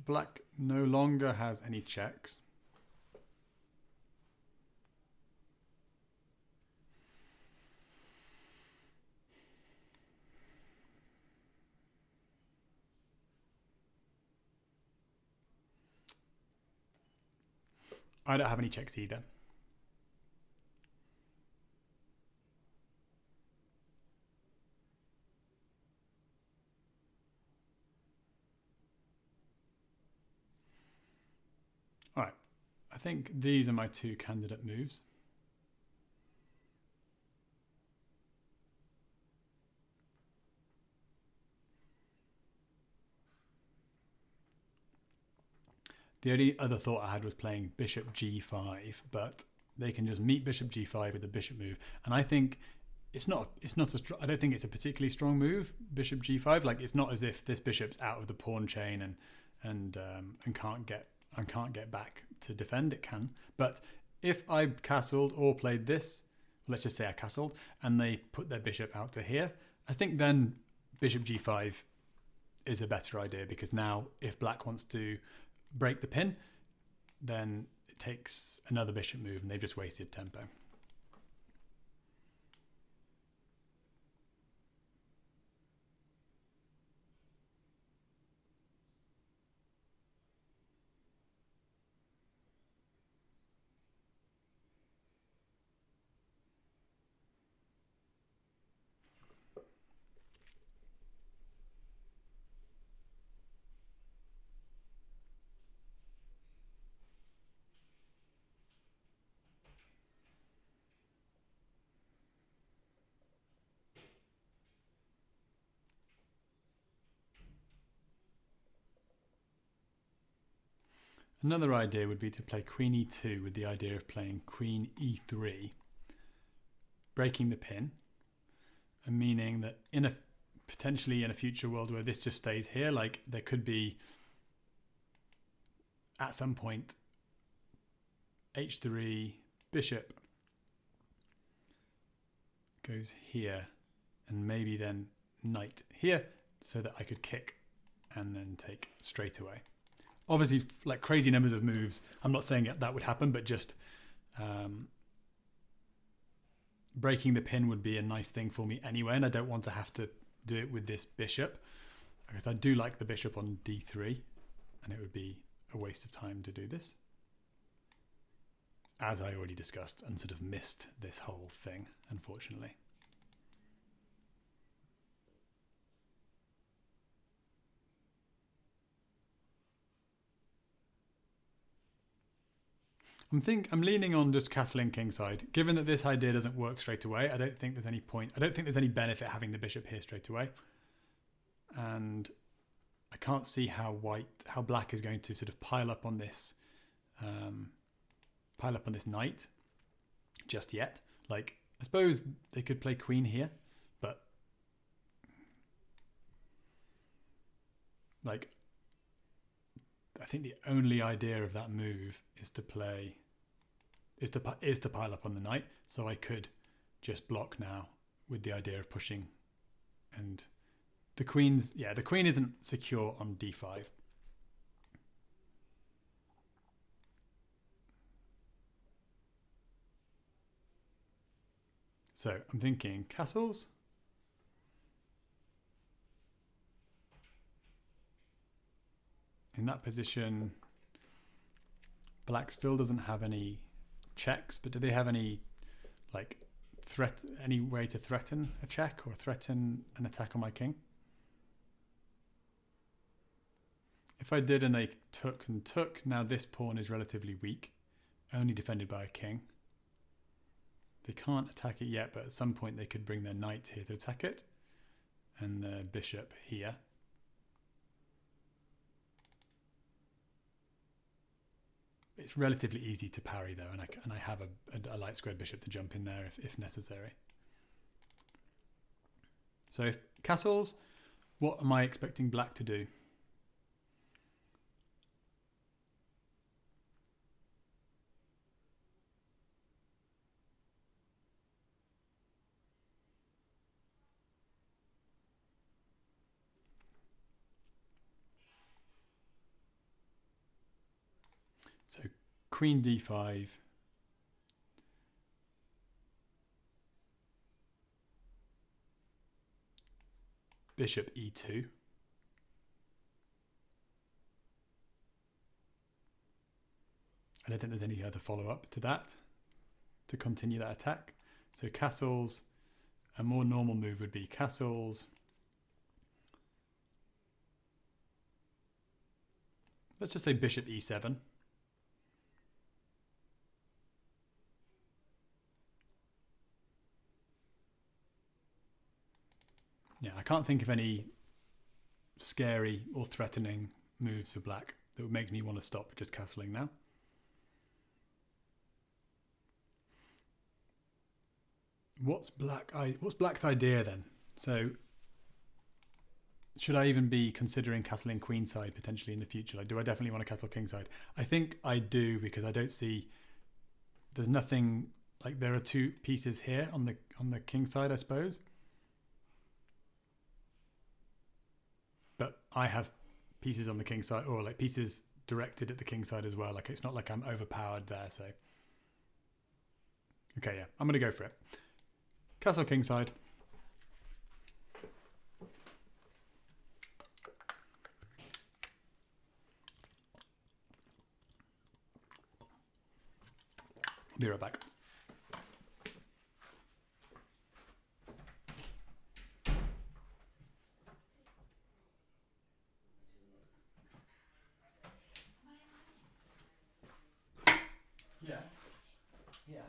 S1: Black no longer has any checks. I don't have any checks either. All right, I think these are my two candidate moves. The only other thought I had was playing bishop g5, but they can just meet bishop g5 with a bishop move, and I think it's not I don't think it's a particularly strong move, bishop g5. Like, it's not as if this bishop's out of the pawn chain and can't get back to defend. It can, but if I castled or played this, let's just say I castled, and they put their bishop out to here, I think then bishop g5 is a better idea, because now if black wants to break the pin, then it takes another bishop move and they've just wasted tempo. Another idea would be to play queen e2 with the idea of playing queen e3, breaking the pin, and meaning that potentially in a future world where this just stays here, like there could be at some point h3, bishop goes here, and maybe then knight here, so that I could kick and then take straight away. Obviously, like crazy numbers of moves. I'm not saying that would happen, but just breaking the pin would be a nice thing for me anyway, and I don't want to have to do it with this bishop, because I do like the bishop on d3, and it would be a waste of time to do this, as I already discussed and sort of missed this whole thing, unfortunately. I'm leaning on just castling kingside. Given that this idea doesn't work straight away, I don't think there's any point. I don't think there's any benefit having the bishop here straight away. And I can't see how black is going to sort of pile up on this knight just yet. Like, I suppose they could play queen here, but like, I think the only idea of that move is to pile up on the knight. So I could just block now with the idea of pushing, and the queen isn't secure on d5. So I'm thinking castles. In that position, black still doesn't have any checks, but do they have any like any way to threaten a check or threaten an attack on my king? If I did and they took and took, now this pawn is relatively weak, only defended by a king. They can't attack it yet, but at some point they could bring their knight here to attack it, and the bishop here. It's relatively easy to parry though, and I have a light squared bishop to jump in there if necessary. So if castles, what am I expecting black to do? So queen d5, bishop e2, I don't think there's any other follow-up to that to continue that attack. So castles, a more normal move would be castles. Let's just say bishop e7. Yeah, I can't think of any scary or threatening moves for black that would make me want to stop just castling now. What's black's idea then? So should I even be considering castling queenside potentially in the future? Like, do I definitely want to castle kingside? I think I do, because I don't see, there's nothing, like there are two pieces here on the king side, I suppose. But I have pieces on the king side, or like pieces directed at the king side as well. Like, it's not like I'm overpowered there. So, okay, yeah, I'm going to go for it. Castle king side. I'll be right back. Yeah. Yeah.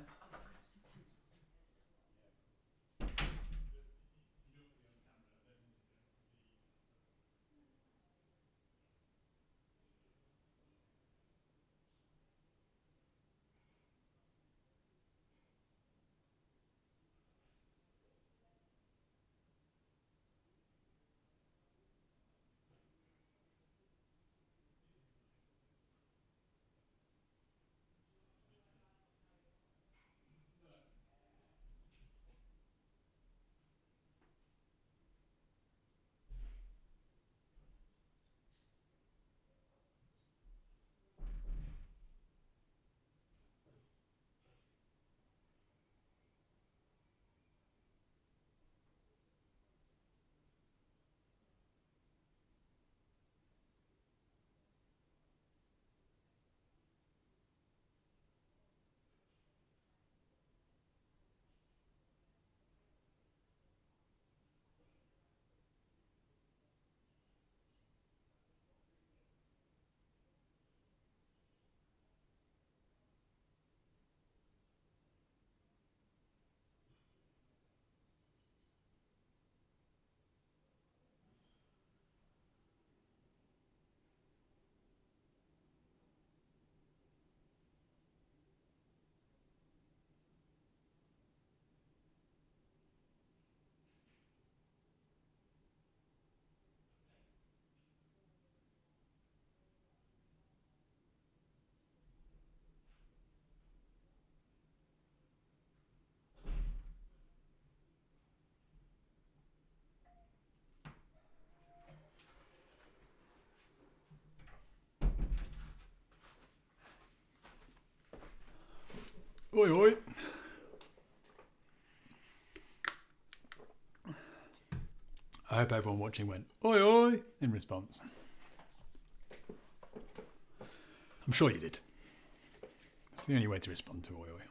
S1: Oi, oi. I hope everyone watching went, oi, oi, in response. I'm sure you did. It's the only way to respond to oi, oi.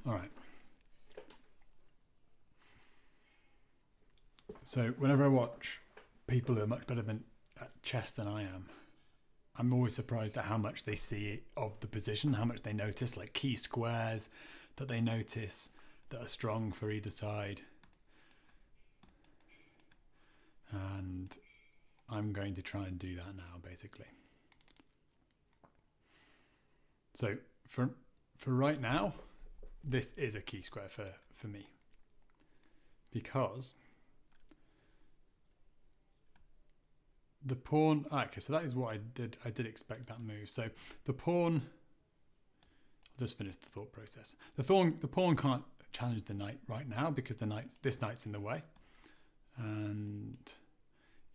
S1: All right. So whenever I watch people who are much better at chess than I am, I'm always surprised at how much they see of the position, how much they notice, like key squares that they notice that are strong for either side. And I'm going to try and do that now, basically. So for right now, this is a key square for me, because the pawn. Okay, so that is what I did. I did expect that move. So the pawn. I'll just finish the thought process. The pawn can't challenge the knight right now because this knight's in the way, and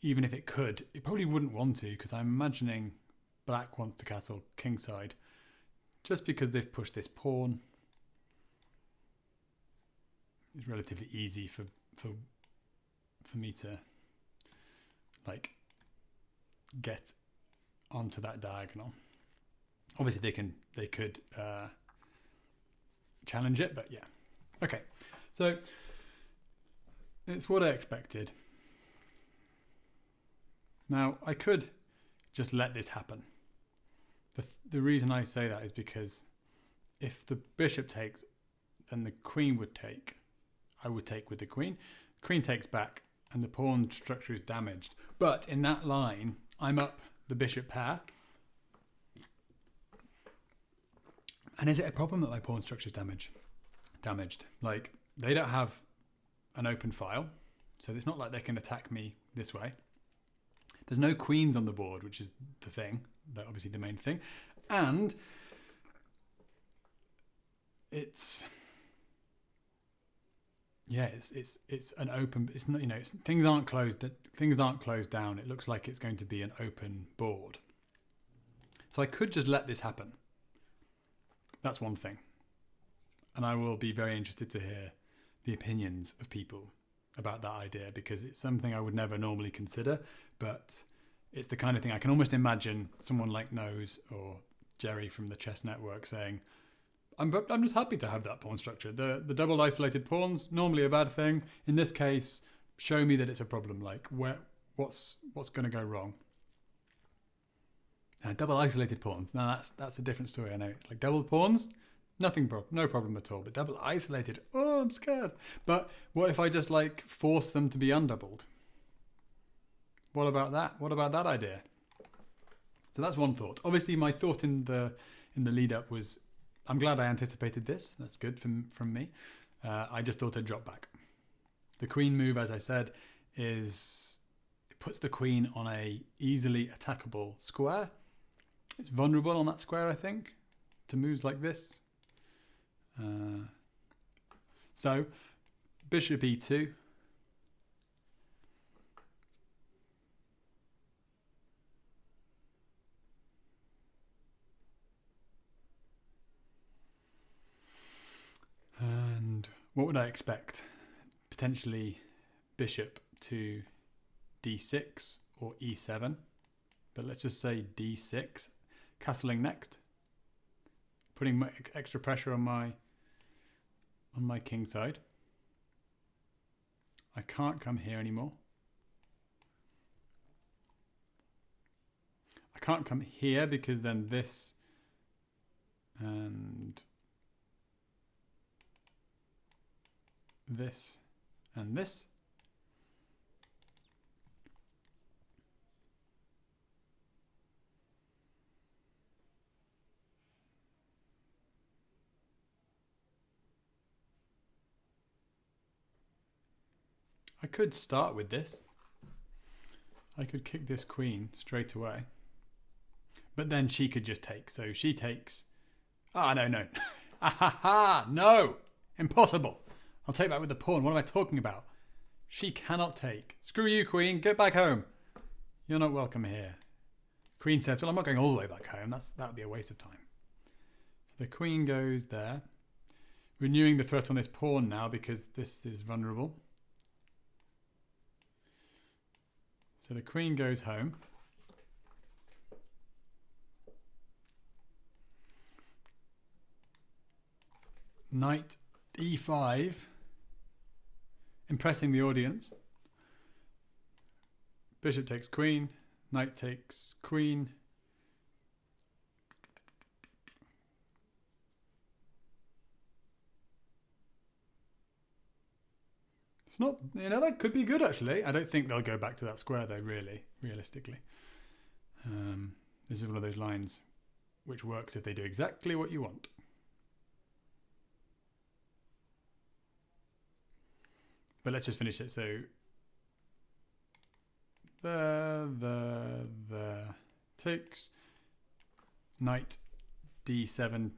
S1: even if it could, it probably wouldn't want to, because I'm imagining black wants to castle kingside, just because they've pushed this pawn. It's relatively easy for me to like get onto that diagonal. Obviously they could challenge it, but yeah. Okay, so it's what I expected. Now I could just let this happen. The reason I say that is because if the bishop takes, then the queen would take. I would take with the queen. Queen takes back and the pawn structure is damaged. But in that line, I'm up the bishop pair. And is it a problem that my pawn structure is damaged? Like, they don't have an open file, so it's not like they can attack me this way. There's no queens on the board, which is the thing, obviously the main thing. And it's an open. It's not, things aren't closed down. It looks like it's going to be an open board. So I could just let this happen. That's one thing. And I will be very interested to hear the opinions of people about that idea, because it's something I would never normally consider, but it's the kind of thing I can almost imagine someone like Nose or Jerry from the Chess Network saying, I'm just happy to have that pawn structure. The double isolated pawns, normally a bad thing. In this case, show me that it's a problem. Like what's going to go wrong? Double isolated pawns. Now that's a different story. I know. Like double pawns, no problem at all. But double isolated, oh, I'm scared. But what if I just like force them to be undoubled? What about that? What about that idea? So that's one thought. Obviously, my thought in the lead up was, I'm glad I anticipated this. That's good from me. I just thought I'd drop back. The queen move, as I said, it puts the queen on a easily attackable square. It's vulnerable on that square, I think, to moves like this. So, bishop e2. And what would I expect? Potentially bishop to d6 or e7. But let's just say d6. Castling next. Putting extra pressure on my king side. I can't come here anymore. I can't come here because then this and this and this. I could start with this. I could kick this queen straight away. But then she could just take. So she takes. Ah, no. No! Impossible! I'll take that with the pawn. What am I talking about? She cannot take. Screw you, queen. Get back home. You're not welcome here. Queen says, well, I'm not going all the way back home. That would be a waste of time. So the queen goes there. Renewing the threat on this pawn now because this is vulnerable. So the queen goes home. Knight e5. Impressing the audience. Bishop takes queen. Knight takes queen. It's not, that could be good actually. I don't think they'll go back to that square though, really, realistically. This is one of those lines which works if they do exactly what you want. But let's just finish it. So the takes knight d7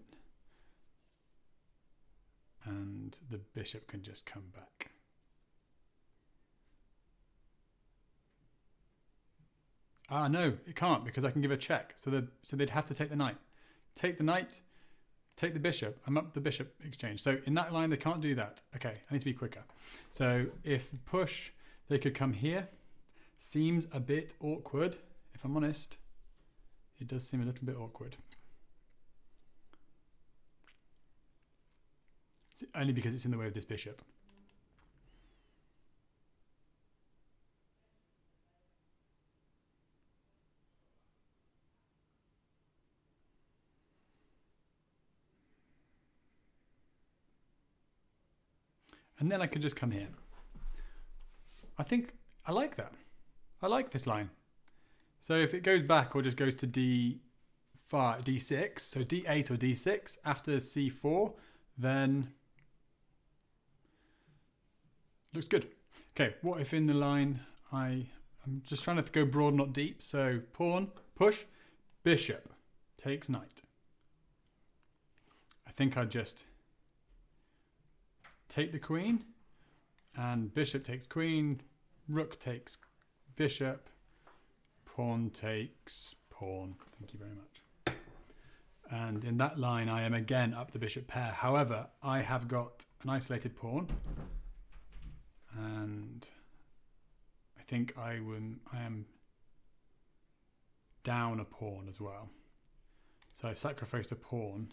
S1: and the bishop can just come back. Ah, no, it can't because I can give a check. So they'd have to take the knight. Take the knight, take the bishop. I'm up the bishop exchange. So in that line, they can't do that. Okay, I need to be quicker. So if push, they could come here. Seems a bit awkward, if I'm honest. It does seem a little bit awkward. It's only because it's in the way of this bishop. And then I could just come here. I think I like that. I like this line. So if it goes back or just goes to D5, D6, so D8 or D6 after C4, then looks good. Okay, what if in the line I'm just trying to go broad, not deep. So pawn, push, bishop takes knight. I think I'd just take the queen and bishop takes queen, rook takes bishop, pawn takes pawn. Thank you very much. And in that line I am again up the bishop pair. However, I have got an isolated pawn and I think I am down a pawn as well. So I've sacrificed a pawn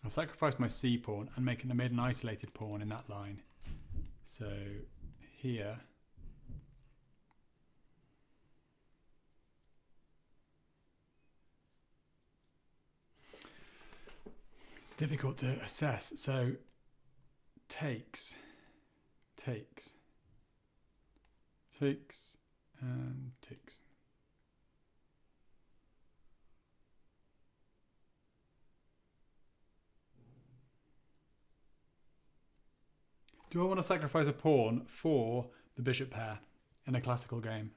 S1: I've sacrificed my c pawn and made an isolated pawn in that line. So here, it's difficult to assess. So takes, and takes. Do I want to sacrifice a pawn for the bishop pair in a classical game?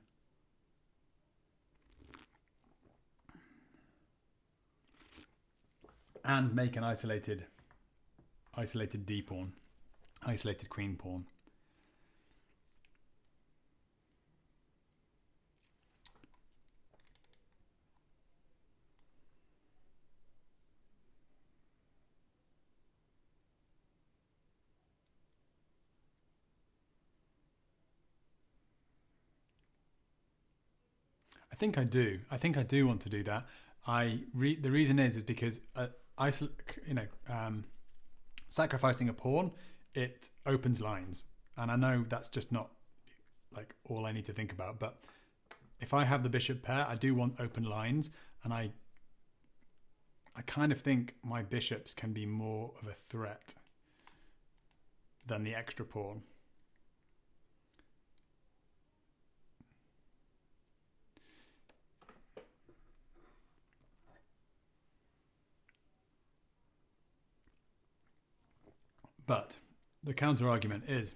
S1: And make an isolated d pawn, isolated queen pawn. I think I do. I think I do want to do that. The reason is because sacrificing a pawn, it opens lines, and I know that's just not like all I need to think about. But if I have the bishop pair, I do want open lines, and I kind of think my bishops can be more of a threat than the extra pawn. But the counter argument is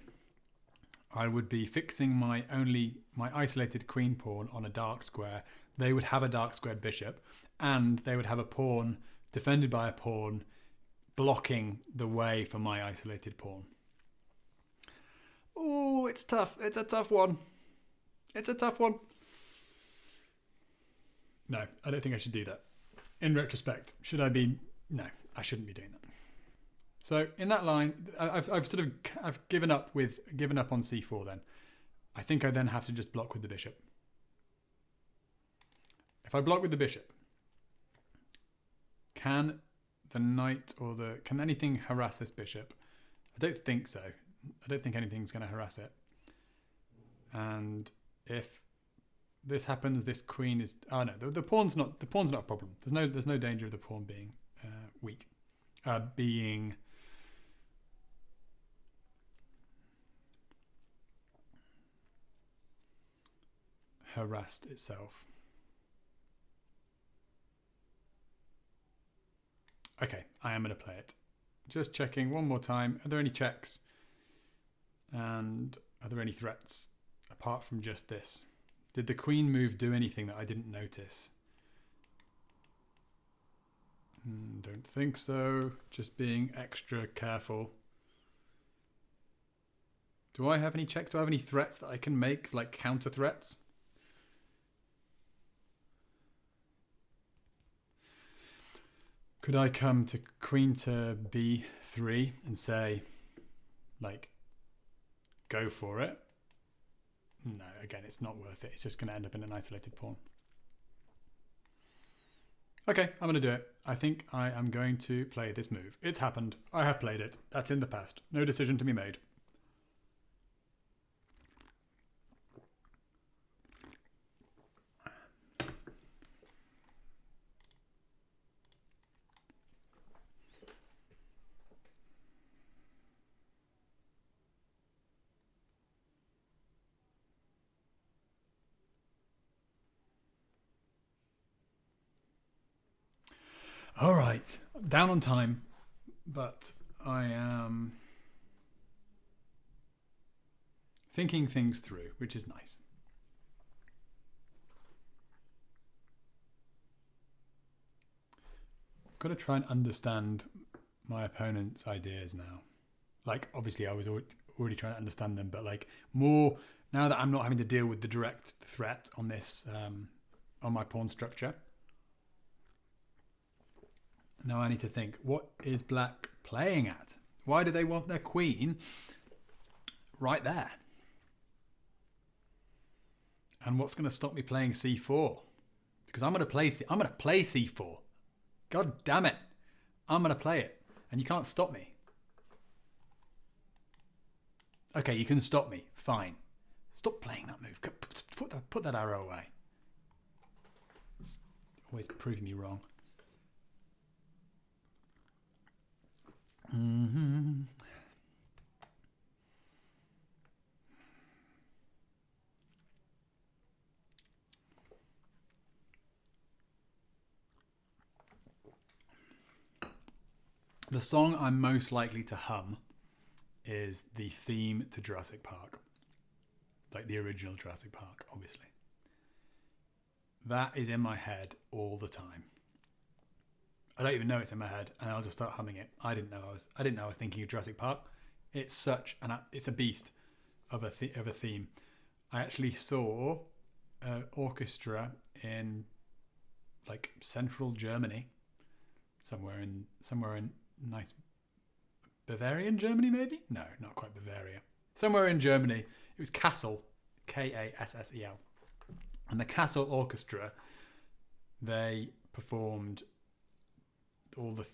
S1: I would be fixing my isolated queen pawn on a dark square. They would have a dark squared bishop, and they would have a pawn defended by a pawn blocking the way for my isolated pawn. Oh, it's tough. It's a tough one. It's a tough one. No, I don't think I should do that. In retrospect, should I be? No, I shouldn't be doing that. So in that line, I've given up on c4. Then I think I then have to just block with the bishop. If I block with the bishop, can the knight can anything harass this bishop? I don't think so. I don't think anything's going to harass it. And if this happens, this queen is the pawn's not a problem. There's no danger of the pawn being weak, being harassed itself. Okay, I am going to play it. Just checking one more time. Are there any checks? And are there any threats apart from just this? Did the queen move do anything that I didn't notice? Don't think so. Just being extra careful. Do I have any checks? Do I have any threats that I can make, like counter threats? Could I come to queen to b3 and say, like, go for it? No, again, it's not worth it. It's just going to end up in an isolated pawn. Okay, I'm going to do it. I think I am going to play this move. It's happened. I have played it. That's in the past. No decision to be made. All right, down on time, but I am thinking things through, which is nice. I've got to try and understand my opponent's ideas now. Like, obviously I was already trying to understand them, but like more now that I'm not having to deal with the direct threat on this, on my pawn structure. Now I need to think, what is black playing at? Why do they want their queen right there? And what's going to stop me playing c4? Because I'm going to play c4. God damn it. I'm going to play it. And you can't stop me. Okay, you can stop me. Fine. Stop playing that move. Put that arrow away. It's always proving me wrong. Mm-hmm. The song I'm most likely to hum is the theme to Jurassic Park. Like the original Jurassic Park, obviously. That is in my head all the time. I don't even know it's in my head, and I'll just start humming it. I didn't know I was thinking of Jurassic Park. It's it's a beast of a theme. I actually saw an orchestra in like central Germany, somewhere in nice Bavarian Germany, maybe? No, not quite Bavaria. Somewhere in Germany. It was Kassel, Kassel. And the Kassel Orchestra, they performed all the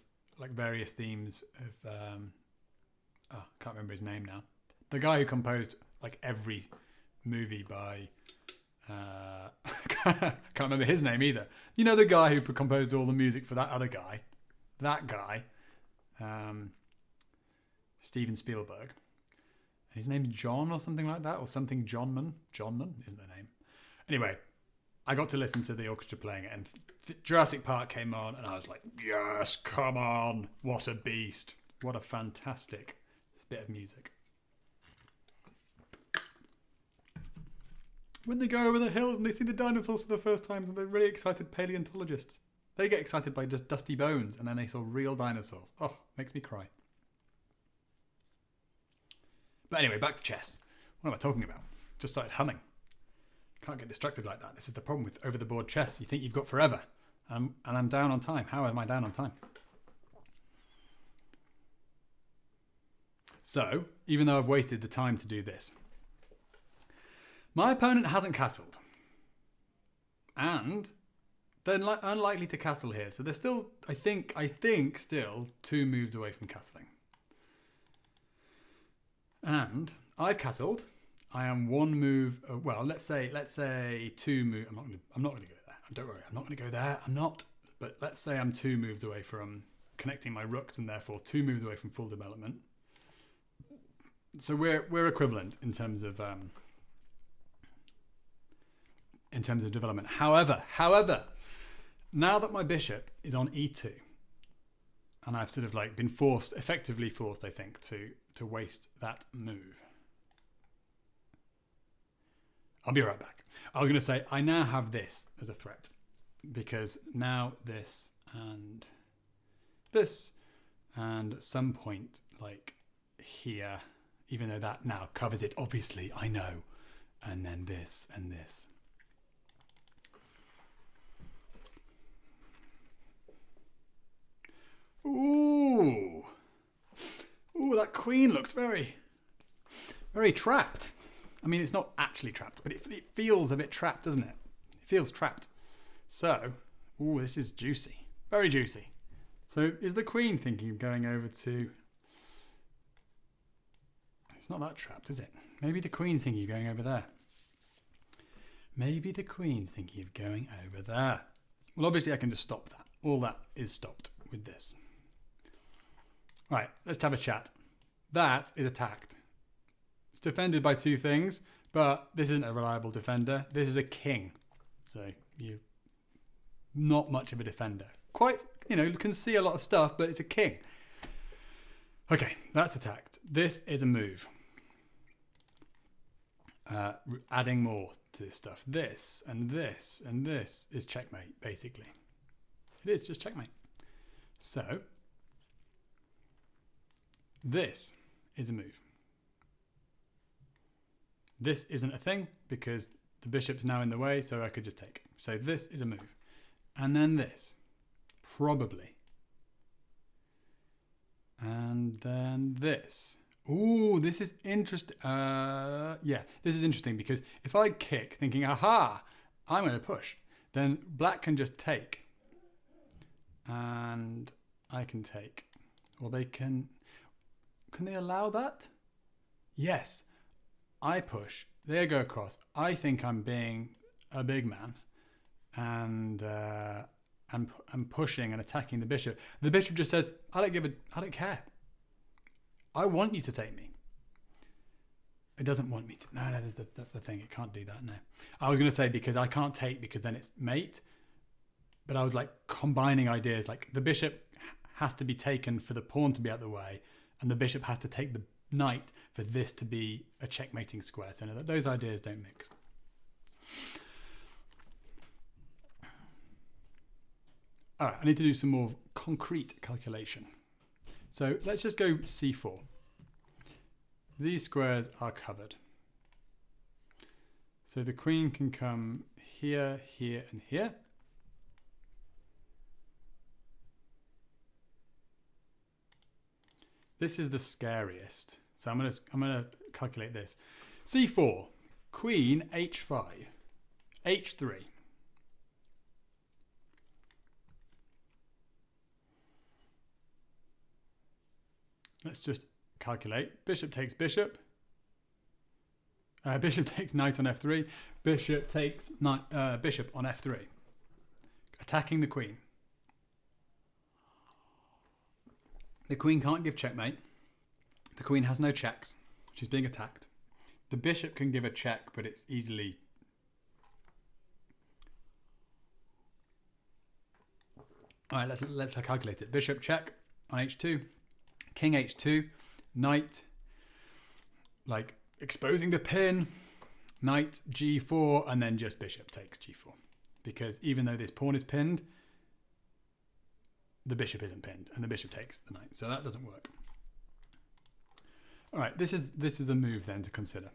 S1: various themes of I can't remember his name now. The guy who composed like every movie by can't remember his name either. You know, the guy who composed all the music for that other guy. That guy. Steven Spielberg. And his name's John or something like that, or something Johnman. Johnman isn't the name. Anyway, I got to listen to the orchestra playing it, and Jurassic Park came on, and I was like, yes, come on. What a beast. What a fantastic bit of music. When they go over the hills and they see the dinosaurs for the first time, and they're really excited paleontologists. They get excited by just dusty bones, and then they saw real dinosaurs. Oh, makes me cry. But anyway, back to chess. What am I talking about? Just started humming. Can't get distracted like that. This is the problem with over-the-board chess. You think you've got forever. And I'm down on time. How am I down on time? So, even though I've wasted the time to do this, my opponent hasn't castled. And they're unlikely to castle here. So they're still, I think still 2 moves away from castling. And I've castled. I am 1 move. Well, let's say 2 moves. I'm not going to go there. Don't worry. I'm not going to go there. I'm not. But let's say I'm 2 moves away from connecting my rooks, and therefore 2 moves away from full development. So we're equivalent in terms of development. However, now that my bishop is on e2, and I've sort of like been effectively forced, I think, to waste that move. I'll be right back. I was going to say, I now have this as a threat, because now this, and at some point, like here, even though that now covers it, obviously, I know, and then this and this. Ooh, that queen looks very, very trapped. I mean, it's not actually trapped, but it feels a bit trapped, doesn't it? It feels trapped. So, this is juicy, very juicy. So, is the queen thinking of going over to? It's not that trapped, is it? Maybe the queen's thinking of going over there. Maybe the queen's thinking of going over there. Well, obviously, I can just stop that. All that is stopped with this. Right, let's have a chat. That is attacked. It's defended by 2 things, but this isn't a reliable defender. This is a king. So you're not much of a defender. Quite, you can see a lot of stuff, but it's a king. Okay, that's attacked. This is a move. Adding more to this stuff. This and this and this is checkmate, basically. It is just checkmate. So this is a move. This isn't a thing because the bishop's now in the way, so I could just take. So this is a move. And then this. Probably. And then this. Ooh, this is interesting. This is interesting because if I kick thinking, aha, I'm going to push, then black can just take. And I can take. Or they can they allow that? Yes. I push. They go across. I think I'm being a big man. And I'm pushing and attacking the bishop. The bishop just says, I don't care. I want you to take me. It doesn't want me to. No, that's the thing. It can't do that. No. I was going to say because I can't take because then it's mate. But I was like combining ideas. Like the bishop has to be taken for the pawn to be out of the way. And the bishop has to take the knight for this to be a checkmating square. So no, those ideas don't mix. All right, I need to do some more concrete calculation. So let's just go c4. These squares are covered. So the queen can come here, here, and here. This is the scariest. So I'm gonna calculate this. c4, queen h5, h3. Let's just calculate. Bishop takes bishop. Bishop takes knight on f3. Bishop takes bishop on f3. Attacking the queen. The queen can't give checkmate. The queen has no checks. She's being attacked. The bishop can give a check, but it's easily... All right, let's calculate it. Bishop check on h2. King h2, knight, like exposing the pin, knight g4, and then just bishop takes g4. Because even though this pawn is pinned, the bishop isn't pinned, and the bishop takes the knight. So that doesn't work. All right, this is a move then to consider.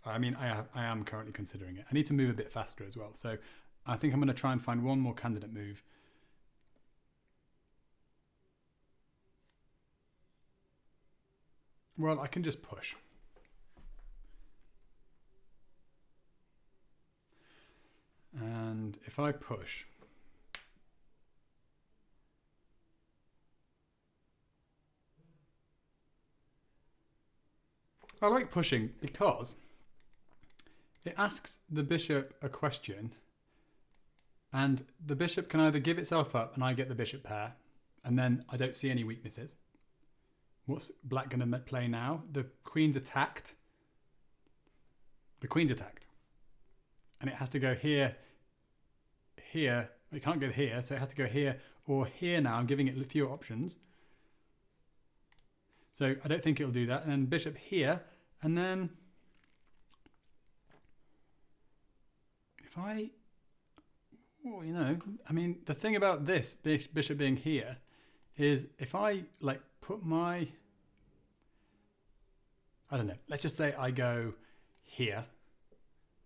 S1: I mean, I am currently considering it. I need to move a bit faster as well. So I think I'm going to try and find one more candidate move. Well, I can just push. And if I push, I like pushing because it asks the bishop a question and the bishop can either give itself up and I get the bishop pair and then I don't see any weaknesses. What's black going to play now? The queen's attacked. The queen's attacked. And it has to go here, here. It can't go here, so it has to go here or here now. I'm giving it a few options. So I don't think it'll do that. And then bishop here. And then if I... Well, you know, I mean, the thing about this bishop being here is if I like put my, I don't know, let's just say I go here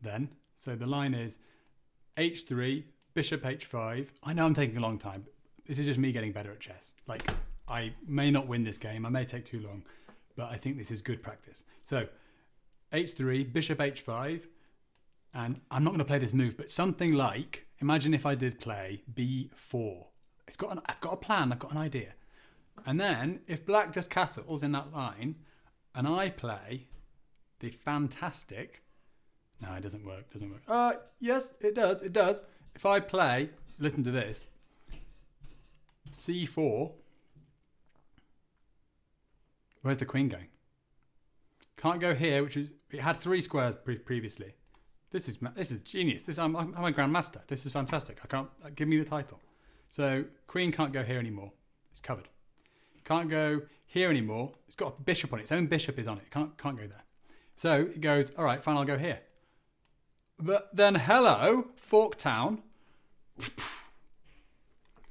S1: then. So the line is h3, bishop h5. I know I'm taking a long time. This is just me getting better at chess. Like I may not win this game. I may take too long, but I think this is good practice. So h3, bishop h5, and I'm not going to play this move, but something like, imagine if I did play b4. I've got a plan, I've got an idea. And then if black just castles in that line and I play the fantastic, no, it doesn't work, yes, it does. If I play, listen to this, c4, where's the queen going? Can't go here, it had 3 squares previously. This is genius. I'm a grandmaster. This is fantastic. Give me the title. So queen can't go here anymore. It's covered. Can't go here anymore. It's got a bishop on it. Its own bishop is on it. Can't go there. So it goes, all right, fine, I'll go here. But then hello, Forktown.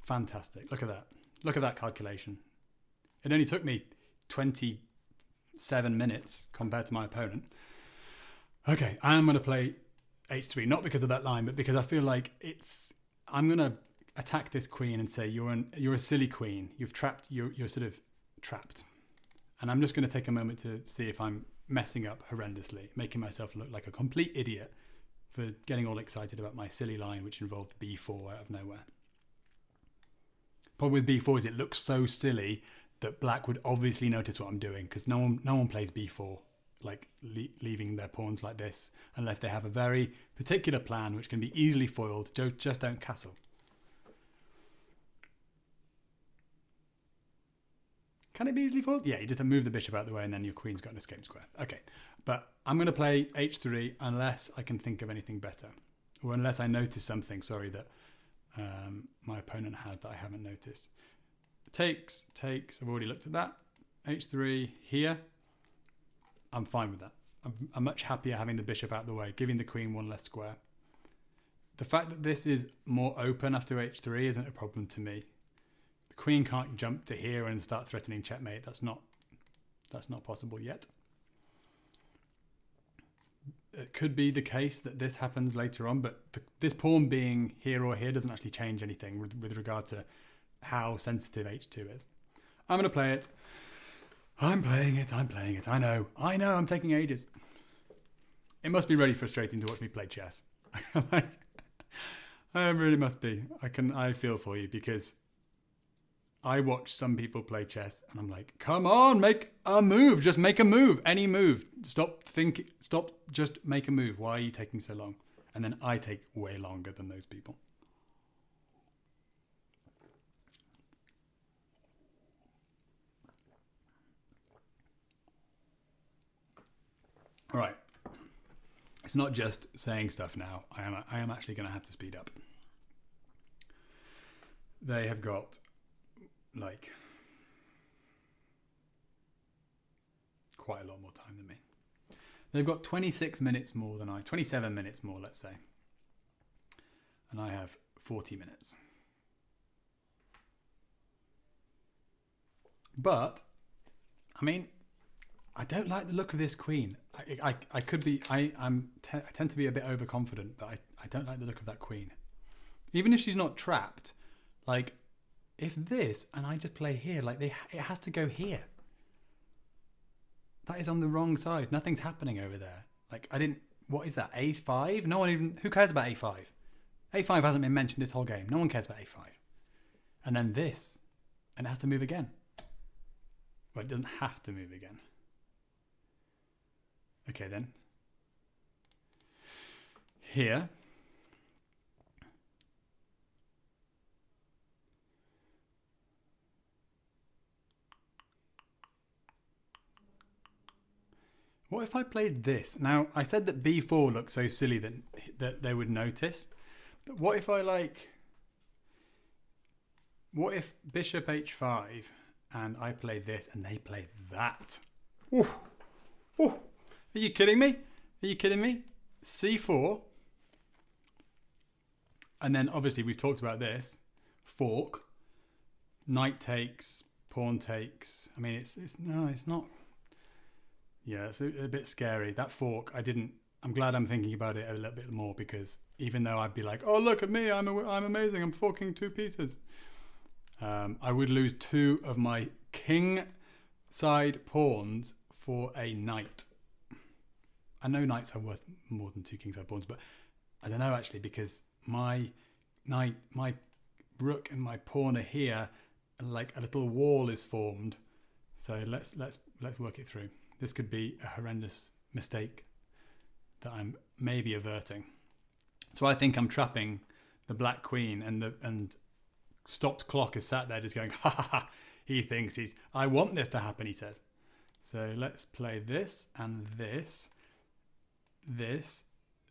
S1: Fantastic. Look at that. Look at that calculation. It only took me 27 minutes compared to my opponent. Okay, I am going to play h3, not because of that line, but because I feel like I'm going to attack this queen and say, you're a silly queen. You're sort of trapped. And I'm just going to take a moment to see if I'm messing up horrendously, making myself look like a complete idiot for getting all excited about my silly line, which involved b4 out of nowhere. Problem with b4 is it looks so silly that black would obviously notice what I'm doing, because no one plays b4, like leaving their pawns like this, unless they have a very particular plan which can be easily foiled. Just don't castle. Can it be easily foiled? Yeah, you just move the bishop out of the way and then your queen's got an escape square. Okay, but I'm going to play h3 unless I can think of anything better. Or unless I notice something, sorry, that my opponent has that I haven't noticed. Takes, I've already looked at that. h3 here, I'm fine with that. I'm much happier having the bishop out of the way, giving the queen one less square. The fact that this is more open after h3 isn't a problem to me. Queen can't jump to here and start threatening checkmate. That's not possible yet. It could be the case that this happens later on, but this pawn being here or here doesn't actually change anything with regard to how sensitive h2 is. I'm going to play it. I'm playing it. I know, I'm taking ages. It must be really frustrating to watch me play chess. I really must be. I feel for you, because I watch some people play chess and I'm like, come on, make a move. Just make a move. Any move. Stop, just make a move. Why are you taking so long? And then I take way longer than those people. All right. It's not just saying stuff now. I am actually going to have to speed up. They have got like quite a lot more time than me. They've got 26 minutes more than 27 minutes more, let's say. And I have 40 minutes. But, I mean, I don't like the look of this queen. I tend to be a bit overconfident, but I don't like the look of that queen. Even if she's not trapped, like, if this, and I just play here, like it has to go here. That is on the wrong side. Nothing's happening over there. Like, what is that, a5? No one even, who cares about a5? a5 hasn't been mentioned this whole game. No one cares about a5. And then this, and it has to move again. Well, it doesn't have to move again. Okay, then. Here. What if I played this? Now, I said that b4 looks so silly that they would notice. But what if what if bishop h5 and I play this and they play that? Ooh. Ooh. Are you kidding me? c4. And then obviously we've talked about this. Fork. Knight takes, pawn takes. I mean, it's not. Yeah, it's a bit scary. That fork, I'm glad I'm thinking about it a little bit more, because even though I'd be like, oh, look at me, I'm amazing, I'm forking 2 pieces. I would lose 2 of my king side pawns for a knight. I know knights are worth more than 2 king side pawns, but I don't know actually, because my knight, my rook and my pawn are here, and like a little wall is formed. So let's work it through. This could be a horrendous mistake that I'm maybe averting. So I think I'm trapping the black queen, and stopped clock is sat there just going, ha ha ha. He thinks I want this to happen, he says. So let's play this and this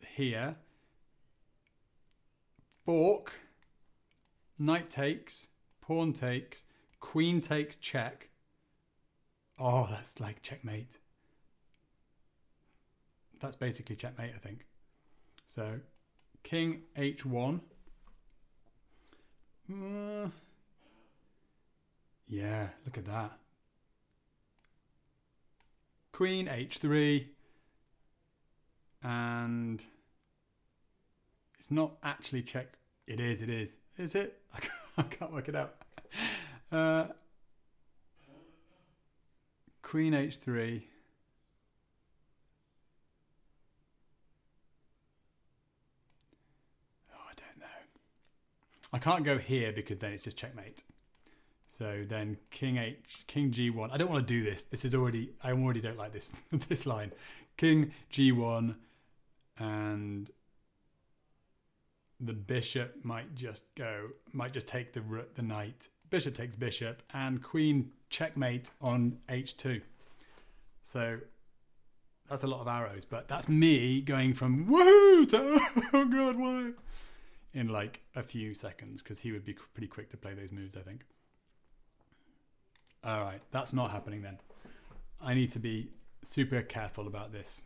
S1: here. Fork, knight takes, pawn takes, queen takes, check. Oh, that's like checkmate. That's basically checkmate, I think. So, king h1. Yeah, look at that. Queen h3. And it's not actually check. It is. Is it? I can't work it out. Queen h3. Oh, I don't know. I can't go here because then it's just checkmate. So then king g1. I don't want to do this. I already don't like this this line. King g1, and the bishop might just take the knight. Bishop takes bishop, and queen checkmate on h2. So that's a lot of arrows, but that's me going from woohoo to oh god, why? In like a few seconds, because he would be pretty quick to play those moves, I think. All right, that's not happening then. I need to be super careful about this.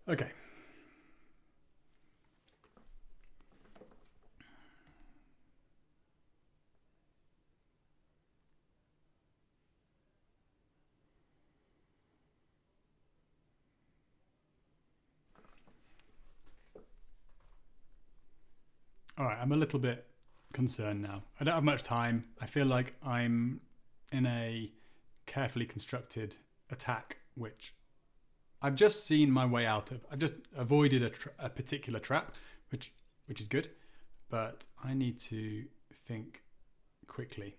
S1: Okay. All right, I'm a little bit concerned now. I don't have much time. I feel like I'm in a carefully constructed attack, which I've just seen my way out of. I've just avoided a particular trap, which is good, but I need to think quickly.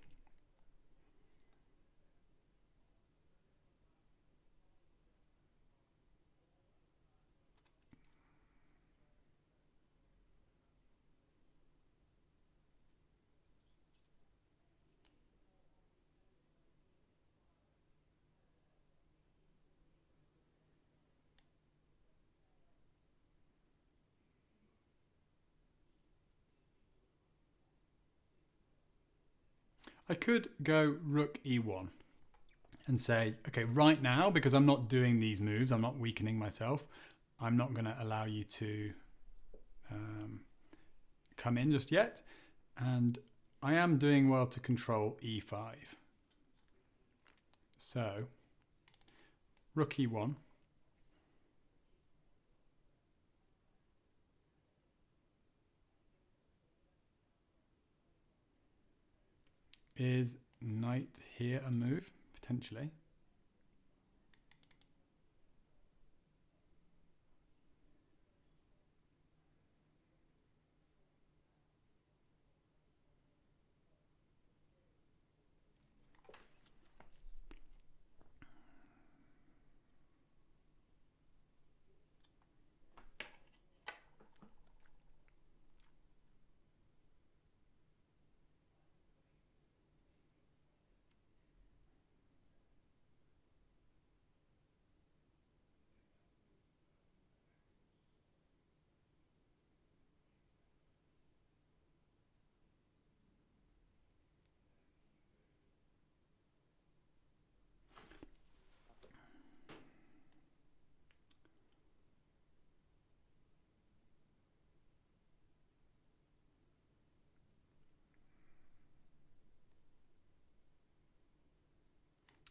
S1: I could go rook e1 and say, okay, right now, because I'm not doing these moves, I'm not weakening myself, I'm not going to allow you to come in just yet. And I am doing well to control e5. So, rook e1. Is knight here a move, potentially?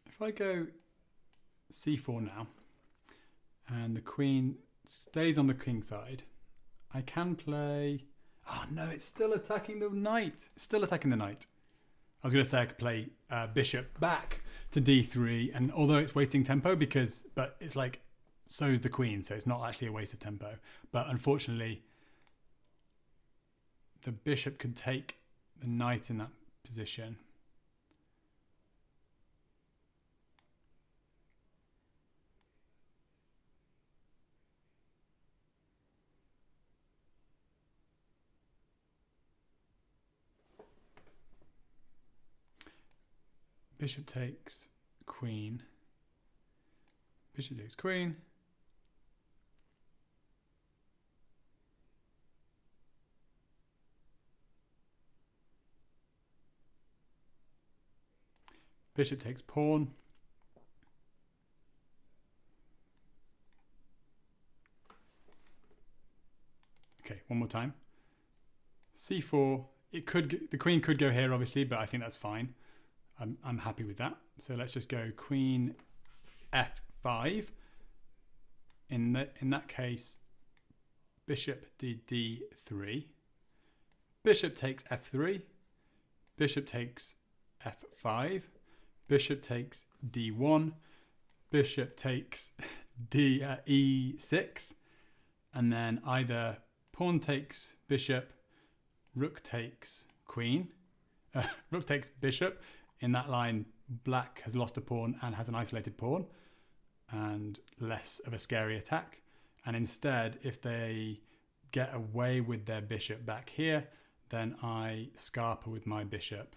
S1: If I go c4 now, and the queen stays on the king side, I can play... Oh no, it's still attacking the knight. It's still attacking the knight. I was going to say I could play bishop back to d3, and although it's wasting tempo, but it's like, so is the queen, so it's not actually a waste of tempo. But unfortunately, the bishop could take the knight in that position. Bishop takes queen. Bishop takes queen. Bishop takes pawn. Okay, one more time. c4. The queen could go here, obviously, but I think that's fine. I'm happy with that. So let's just go queen f5. In that case, bishop d3. Bishop takes f3. Bishop takes f5. Bishop takes d1. bishop takes e6, and then either pawn takes bishop, rook takes queen, rook takes bishop. In that line, black has lost a pawn and has an isolated pawn and less of a scary attack. And instead, if they get away with their bishop back here, then I scarper with my bishop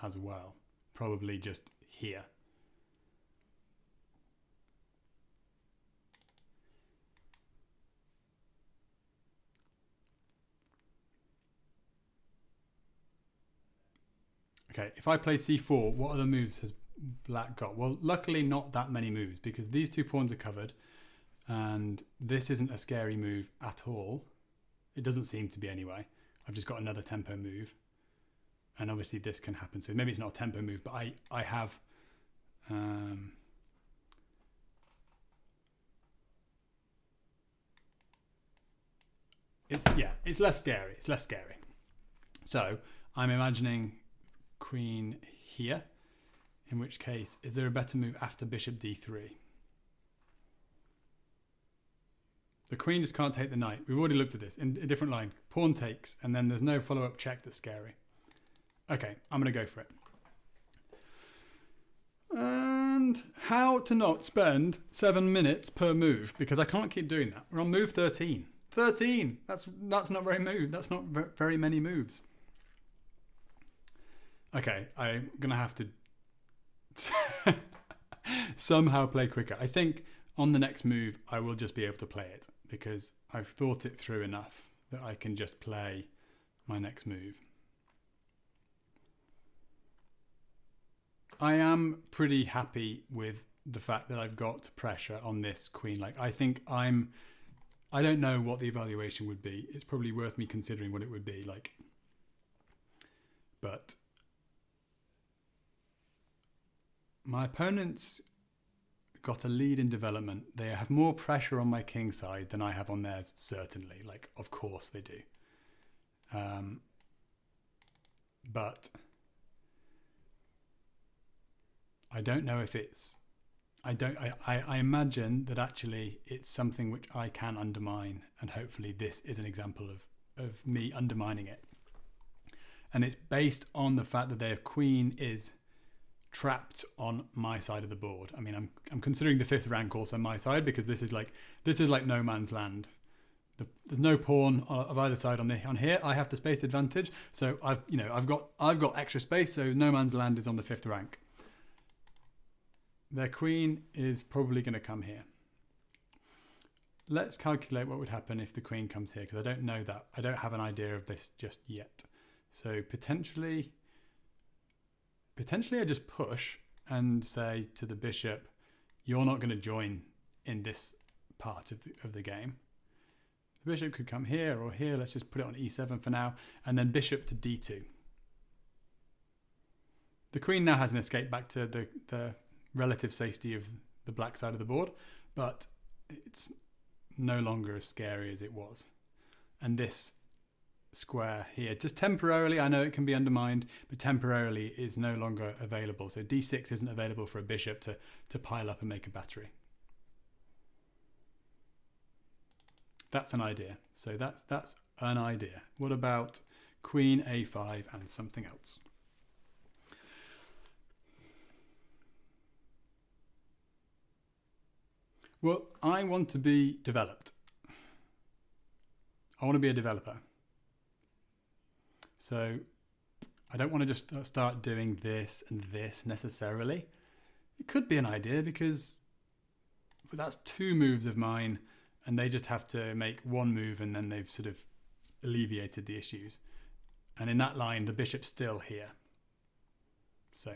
S1: as well, probably just here. Okay, if I play c4, what other moves has black got? Well, luckily not that many moves, because these two pawns are covered and this isn't a scary move at all. It doesn't seem to be anyway. I've just got another tempo move, and obviously this can happen. So maybe it's not a tempo move, but I have it's less scary. It's less scary. So I'm imagining queen here, in which case, is there a better move after bishop d3? The queen just can't take the knight. We've already looked at this in a different line. Pawn takes, and then there's no follow-up check that's scary. Okay, I'm going to go for it. And how to not spend 7 minutes per move, because I can't keep doing that. We're on move 13. 13! That's not very move. That's not very many moves. Okay, I'm going to have to somehow play quicker. I think on the next move, I will just be able to play it because I've thought it through enough that I can just play my next move. I am pretty happy with the fact that I've got pressure on this queen. Like, I think I don't know what the evaluation would be. It's probably worth me considering what it would be like. But my opponents got a lead in development. They have more pressure on my king side than I have on theirs, certainly. Like, of course they do. But I don't know if it's... I imagine that actually it's something which I can undermine, and hopefully this is an example of me undermining it. And it's based on the fact that their queen is trapped on my side of the board. I mean, I'm considering the 5th rank also my side, because this is like no man's land. There's no pawn of either side on here. I have the space advantage, so I've got extra space, so no man's land is on the 5th rank. Their queen is probably going to come here. Let's calculate what would happen if the queen comes here, because I don't know that. I don't have an idea of this just yet. So potentially I just push and say to the bishop, you're not going to join in this part of the game. The bishop could come here or here. Let's just put it on e7 for now. And then bishop to d2. The queen now has an escape back to the relative safety of the black side of the board, but it's no longer as scary as it was. And this square here, just temporarily, I know it can be undermined, but temporarily is no longer available. So d6 isn't available for a bishop to pile up and make a battery. That's an idea. So that's an idea. What about queen a5 and something else? Well, I want to be developed. I want to be a developer. So I don't want to just start doing this and this necessarily. It could be an idea, because that's 2 moves of mine and they just have to make 1 move and then they've sort of alleviated the issues. And in that line, the bishop's still here. So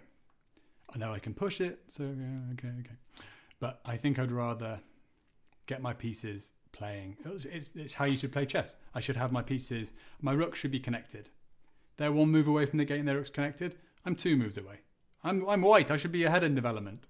S1: I know I can push it. So okay. But I think I'd rather get my pieces playing. It's how you should play chess. I should have my pieces. My rook should be connected. They're 1 move away from the gate and their rook's connected. I'm 2 moves away. I'm white. I should be ahead in development.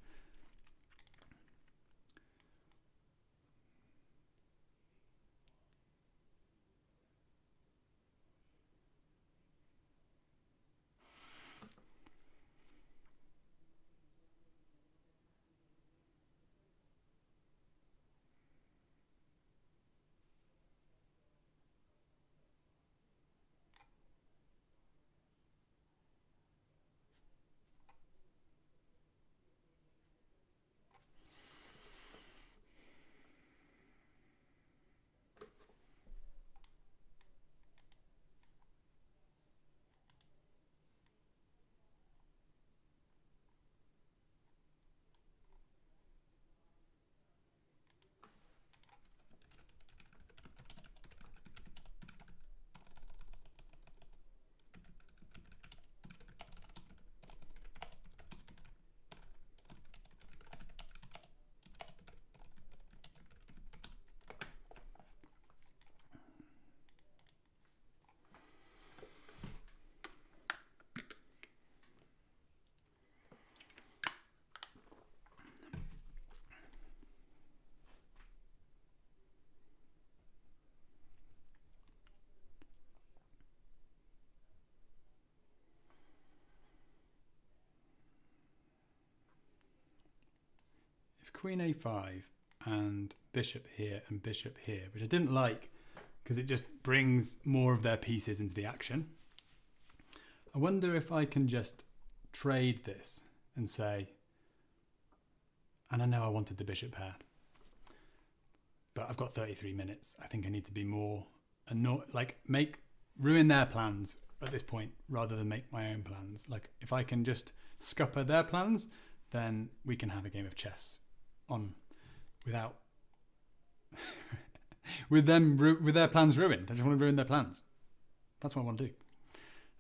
S1: queen a5 and bishop here and bishop here, which I didn't like because it just brings more of their pieces into the action. I wonder if I can just trade this and say, and I know I wanted the bishop pair, but I've got 33 minutes. I think I need to be more ruin their plans at this point rather than make my own plans. Like if I can just scupper their plans, then we can have a game of chess on without with their plans ruined. I just want to ruin their plans. That's what I want to do.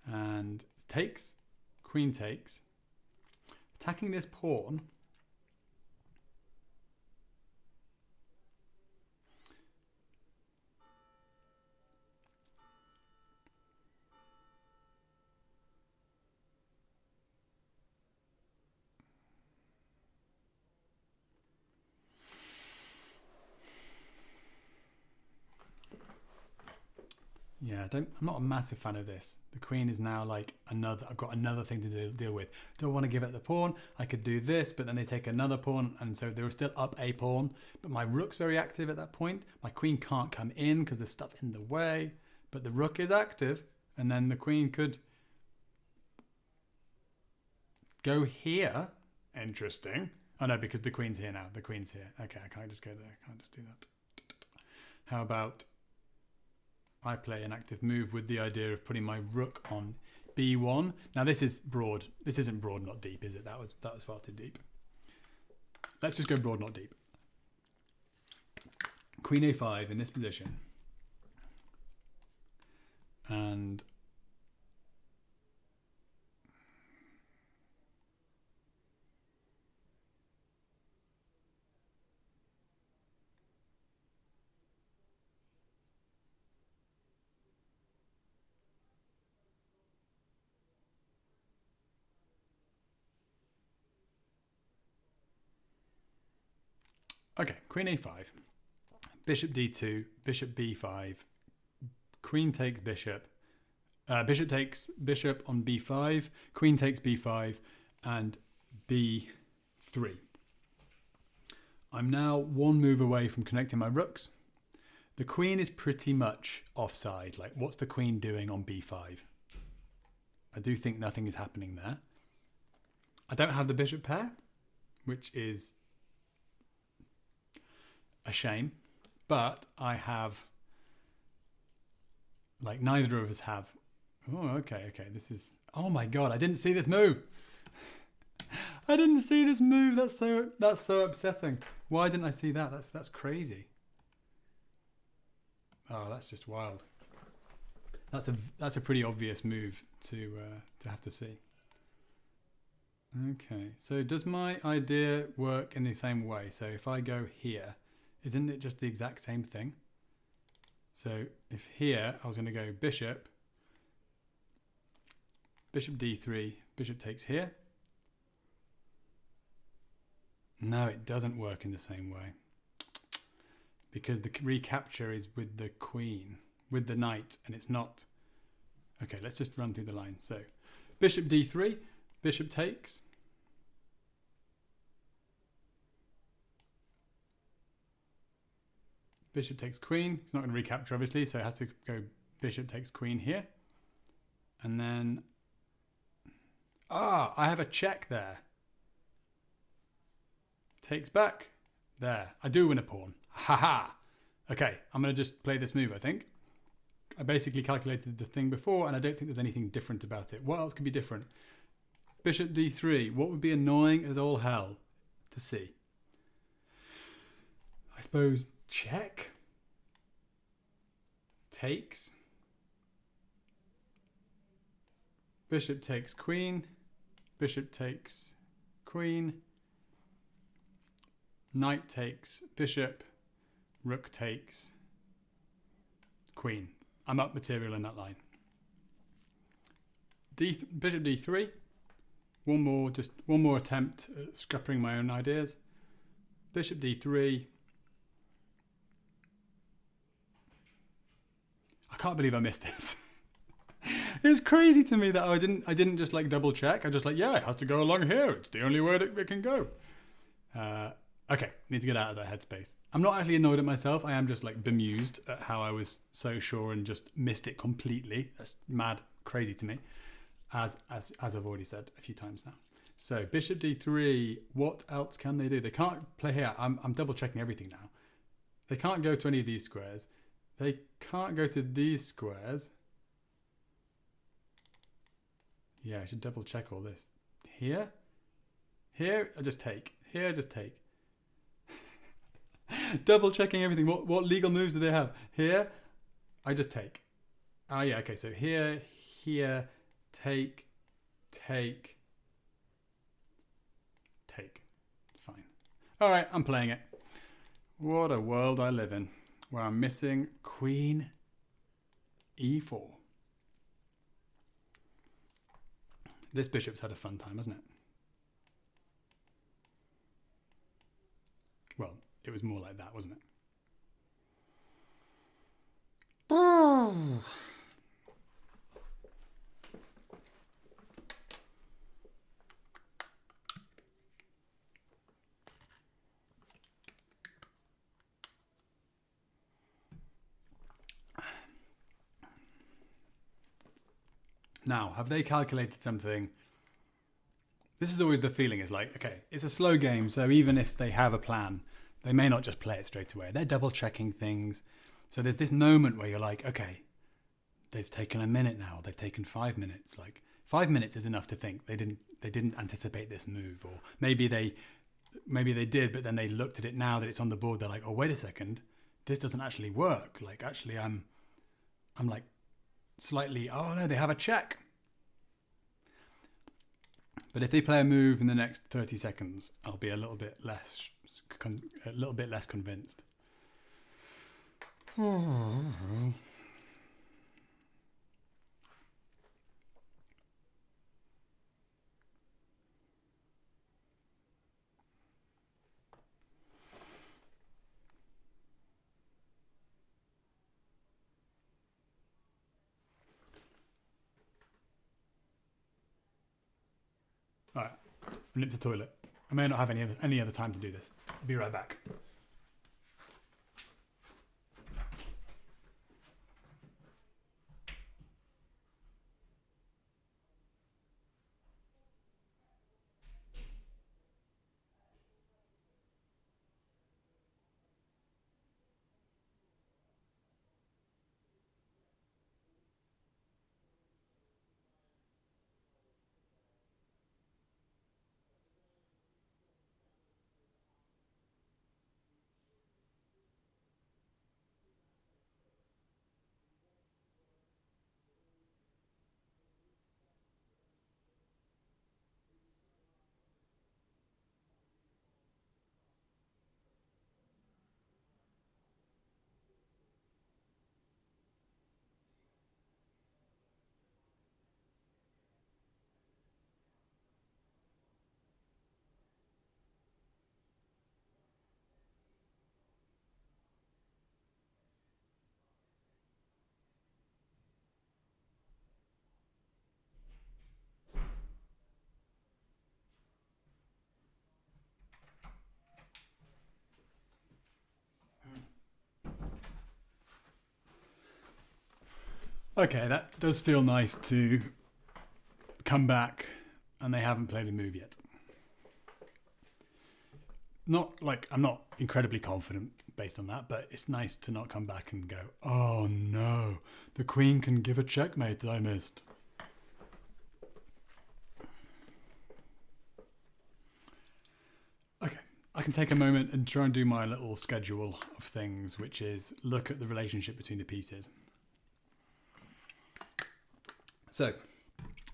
S1: And takes, queen takes, attacking this pawn. Yeah, I'm not a massive fan of this. The queen is now like I've got another thing to deal with. Don't want to give it the pawn. I could do this, but then they take another pawn, and so they were still up a pawn. But my rook's very active at that point. My queen can't come in because there's stuff in the way, but the rook is active, and then the queen could go here. Interesting. Oh no, because the queen's here now. The queen's here. Okay, I can't just go there. I can't just do that. How about I play an active move with the idea of putting my rook on b1. Now this is broad. This isn't broad, not deep, is it? That was far too deep. Let's just go broad, not deep. Queen a5 in this position. And okay, queen a5, bishop d2, bishop b5, queen takes bishop, bishop takes bishop on b5, queen takes b5, and b3. I'm now one move away from connecting my rooks. The queen is pretty much offside. Like, what's the queen doing on b5? I do think nothing is happening there. I don't have the bishop pair, which is a shame, but I have, like, neither of us have. Oh, okay, this is, oh my god, I didn't see this move. I didn't see this move. That's so upsetting. Why didn't I see that? That's crazy. Oh, that's just wild. That's a pretty obvious move to have to see. Okay, so does my idea work in the same way? So if I go here, isn't it just the exact same thing? So if here I was going to go bishop d3, bishop takes here. No, it doesn't work in the same way, because the recapture is with the queen, with the knight, and it's not. Okay, let's just run through the line. So bishop d3, bishop takes. Bishop takes queen. It's not going to recapture, obviously, so it has to go bishop takes queen here. And then, I have a check there. Takes back. There. I do win a pawn. Haha. Okay, I'm going to just play this move, I think. I basically calculated the thing before, and I don't think there's anything different about it. What else could be different? Bishop d3. What would be annoying as all hell to see? I suppose check. Takes. Bishop takes queen. Bishop takes queen. Knight takes bishop. Rook takes queen. I'm up material in that line. Bishop d3. One more attempt at scuppering my own ideas. Bishop d3. I can't believe I missed this. It's crazy to me that I didn't just like double check. I just like, yeah, it has to go along here. It's the only way that it can go. Okay, need to get out of that headspace. I'm not actually annoyed at myself. I am just like bemused at how I was so sure and just missed it completely. That's mad, crazy to me, as I've already said a few times now. So bishop d3. What else can they do? They can't play here. I'm double checking everything now. They can't go to any of these squares. They can't go to these squares. Yeah, I should double check all this. Here, I just take. Here, I just take. Double checking everything. What legal moves do they have? Here, I just take. Oh yeah, okay. So here, take. Fine. All right, I'm playing it. What a world I live in, where I'm missing Queen E4. This bishop's had a fun time, hasn't it? Well, it was more like that, wasn't it? Now, have they calculated something? This is always the feeling, is like, okay, it's a slow game, so even if they have a plan, they may not just play it straight away. They're double checking things. So there's this moment where you're like, okay, they've taken a minute now. They've taken 5 minutes. Like 5 minutes is enough to think they didn't anticipate this move, or maybe they did, but then they looked at it now that it's on the board. They're like, oh, wait a second, this doesn't actually work. Like actually, I'm like slightly. Oh no, they have a check. But if they play a move in the next 30 seconds, I'll be a little bit less convinced. All right, I'm nip to the toilet. I may not have any other time to do this. I'll be right back. Okay, that does feel nice to come back and they haven't played a move yet. Not like I'm not incredibly confident based on that, but it's nice to not come back and go, oh no, the queen can give a checkmate that I missed. Okay, I can take a moment and try and do my little schedule of things, which is look at the relationship between the pieces. So,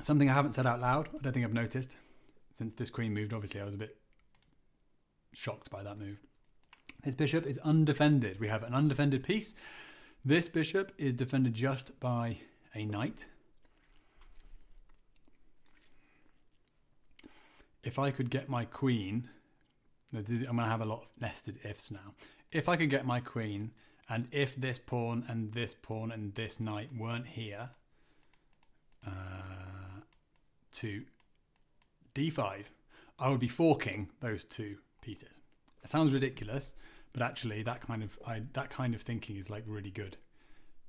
S1: something I haven't said out loud, I don't think I've noticed, since this queen moved, obviously I was a bit shocked by that move. This bishop is undefended. We have an undefended piece. This bishop is defended just by a knight. If I could get my queen, I'm going to have a lot of nested ifs now. If I could get my queen, and if this pawn and this knight weren't here, to d5, I would be forking those two pieces. It sounds ridiculous, but actually that kind of thinking is like really good.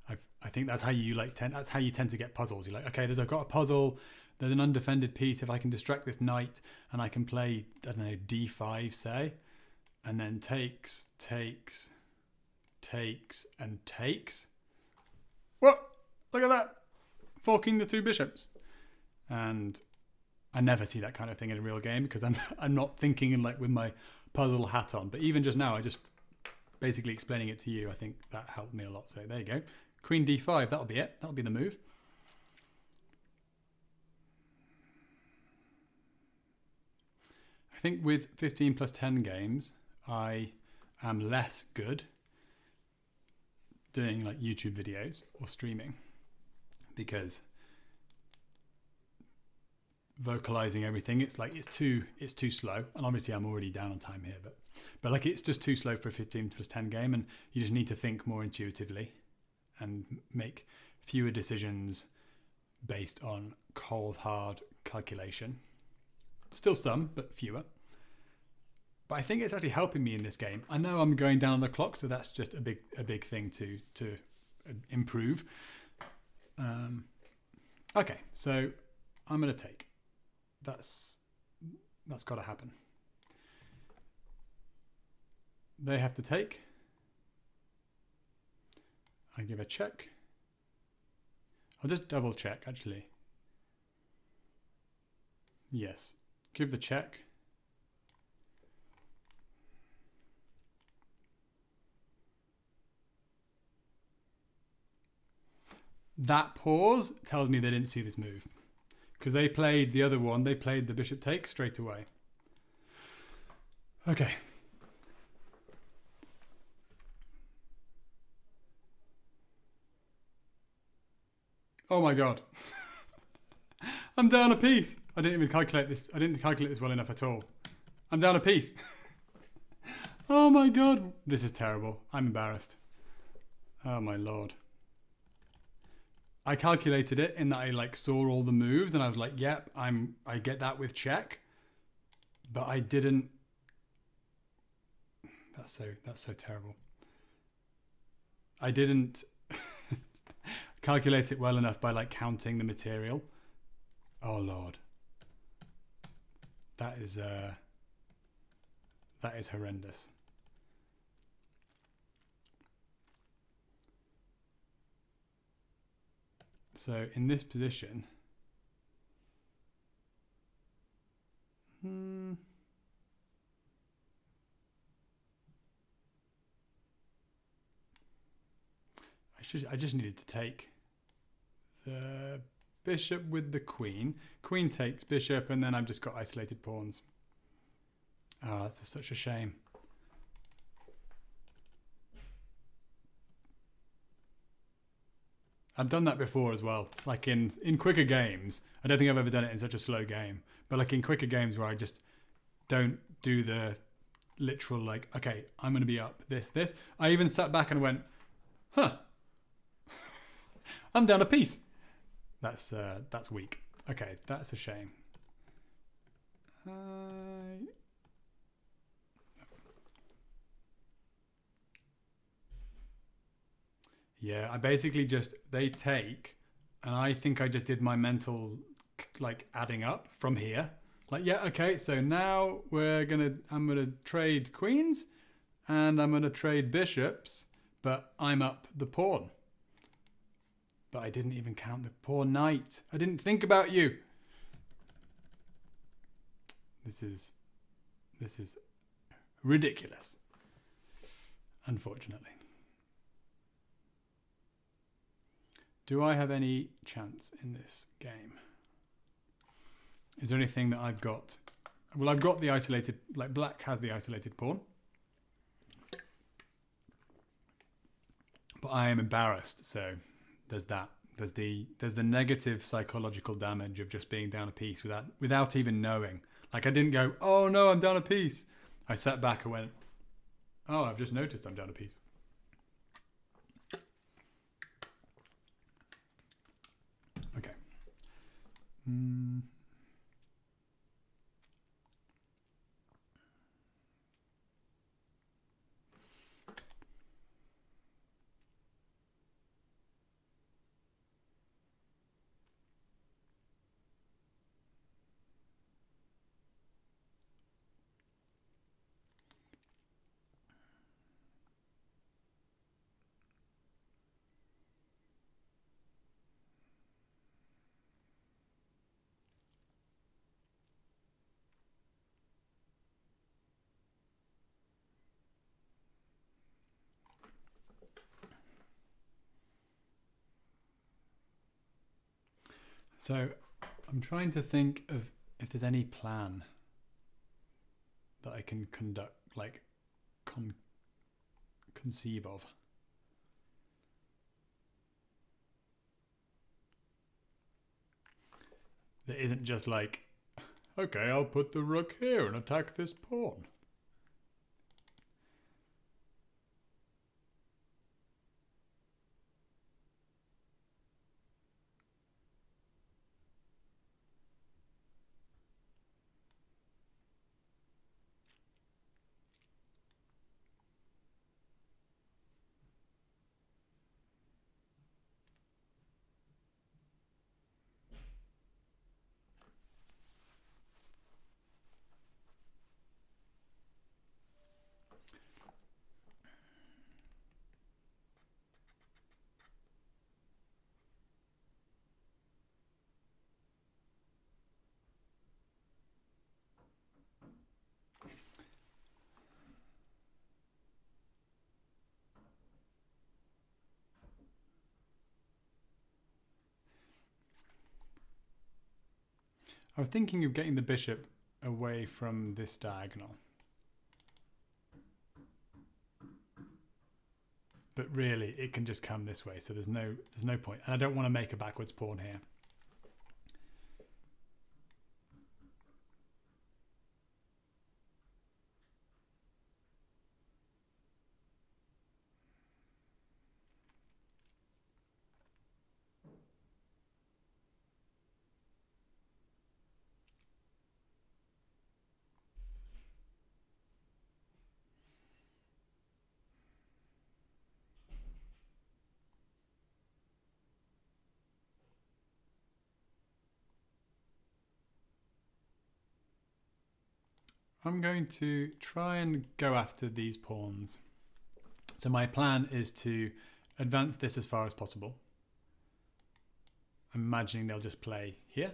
S1: I think that's how you that's how you tend to get puzzles. You're like, okay, I've got a puzzle. There's an undefended piece. If I can distract this knight and I can play, I don't know, d5, say, and then takes, and takes. What? Look at that. Forking the two bishops. And I never see that kind of thing in a real game because I'm not thinking like with my puzzle hat on. But even just now, I just basically explaining it to you. I think that helped me a lot. So there you go. Queen d5, that'll be it. That'll be the move. I think with 15 plus 10 games, I am less good doing like YouTube videos or streaming because vocalizing everything, it's too slow. And obviously I'm already down on time here, but like it's just too slow for a 15 plus 10 game, and you just need to think more intuitively and make fewer decisions based on cold hard calculation. Still some, but fewer. But I think it's actually helping me in this game. I know I'm going down on the clock, so that's just a big thing to improve. Okay, so I'm going to take. That's got to happen. They have to take. I give a check. I'll just double check, actually. Yes, give the check. That pause tells me they didn't see this move. Because they played the other one, they played the bishop take straight away. Okay. Oh my god. I'm down a piece. I didn't even calculate this. I didn't calculate this well enough at all. I'm down a piece. Oh my god. This is terrible. I'm embarrassed. Oh my lord. I calculated it in that I like saw all the moves and I was like, yep, I get that with check. But I didn't. That's so terrible. I didn't calculate it well enough by like counting the material. Oh lord. That is horrendous. So in this position, I just needed to take the bishop with the queen. Queen takes bishop, and then I've just got isolated pawns. Oh, that's such a shame. I've done that before as well. Like in quicker games. I don't think I've ever done it in such a slow game. But like in quicker games where I just don't do the literal like, okay, I'm going to be up this. I even sat back and went, huh. I'm down a piece. That's weak. Okay, that's a shame. Yeah, I basically just, they take, and I think I just did my mental, like, adding up from here. Like, yeah, okay, so now I'm gonna trade queens, and I'm gonna trade bishops, but I'm up the pawn. But I didn't even count the poor knight. I didn't think about you. This is ridiculous, unfortunately. Do I have any chance in this game? Is there anything that I've got? Well, I've got the isolated, like black has the isolated pawn. But I am embarrassed, so there's that. There's the negative psychological damage of just being down a piece without even knowing. Like I didn't go, oh no, I'm down a piece. I sat back and went, oh, I've just noticed I'm down a piece. Okay. So I'm trying to think of if there's any plan that I can conduct, like conceive of. That isn't just like, okay, I'll put the rook here and attack this pawn. I was thinking of getting the bishop away from this diagonal. But really, it can just come this way, so there's no point. And I don't want to make a backwards pawn here. I'm going to try and go after these pawns. So my plan is to advance this as far as possible. I'm imagining they'll just play here.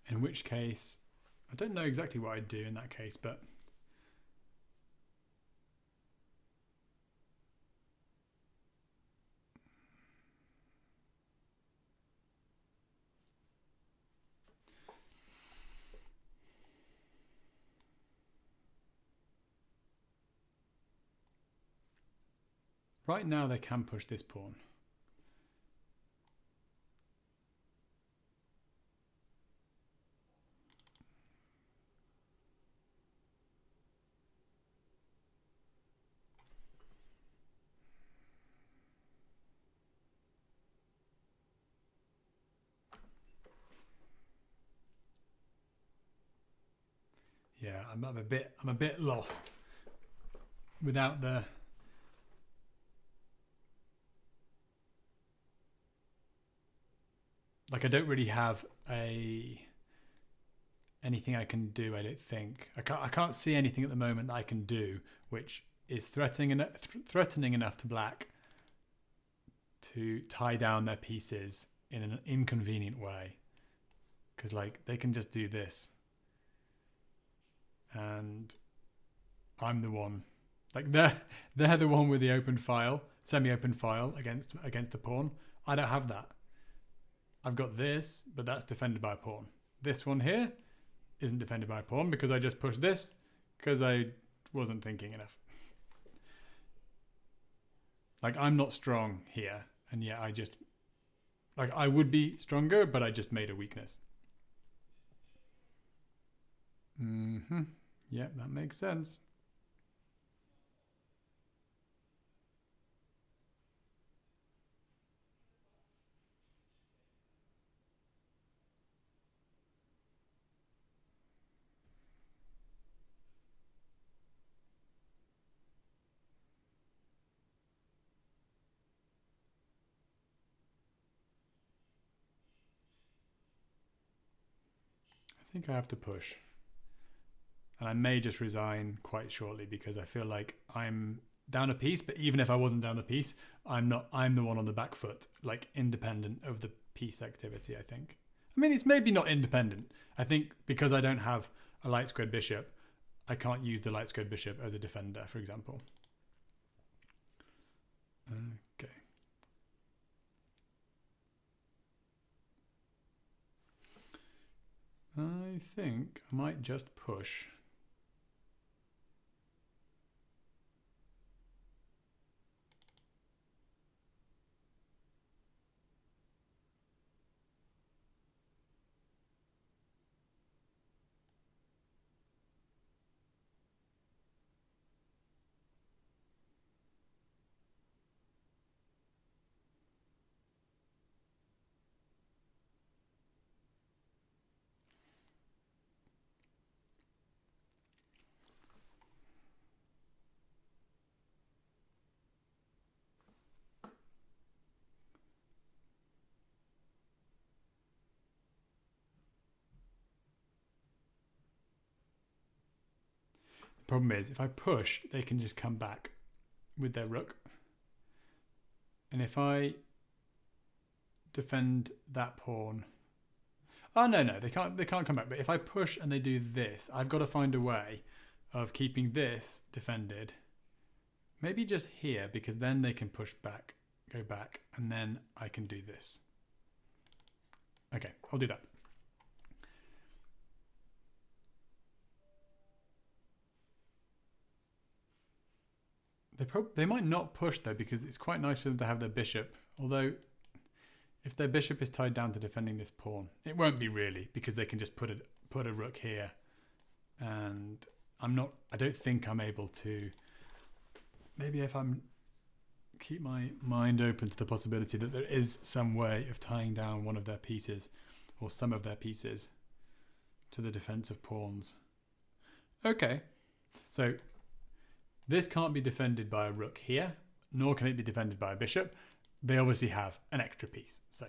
S1: In which case, I don't know exactly what I'd do in that case, but right now they can push this pawn. Yeah, I'm a bit lost without the like I don't really have anything I can do. I don't think I can't see anything at the moment that I can do which is threatening enough to black to tie down their pieces in an inconvenient way, because like they can just do this and I'm the one, like they're the one with the open file, semi-open file against a pawn. I don't have that. I've got this, but that's defended by a pawn. This one here isn't defended by a pawn because I just pushed this because I wasn't thinking enough. Like I'm not strong here, and yet I just, like I would be stronger, but I just made a weakness. Yeah, that makes sense. I think I have to push. And I may just resign quite shortly because I feel like I'm down a piece, but even if I wasn't down a piece, I'm the one on the back foot, like independent of the piece activity, I think. I mean, it's maybe not independent. I think because I don't have a light squared bishop, I can't use the light squared bishop as a defender, for example. Okay. I think I might just push. The problem is, if I push, they can just come back with their rook. And if I defend that pawn... Oh, no, they can't come back. But if I push and they do this, I've got to find a way of keeping this defended. Maybe just here, because then they can push back, go back, and then I can do this. Okay, I'll do that. They might not push though, because it's quite nice for them to have their bishop. Although, if their bishop is tied down to defending this pawn, it won't be really, because they can just put a rook here, and I don't think I'm able to. Maybe if I'm keep my mind open to the possibility that there is some way of tying down one of their pieces, or some of their pieces, to the defensive pawns. Okay, so. This can't be defended by a rook here, nor can it be defended by a bishop. They obviously have an extra piece, so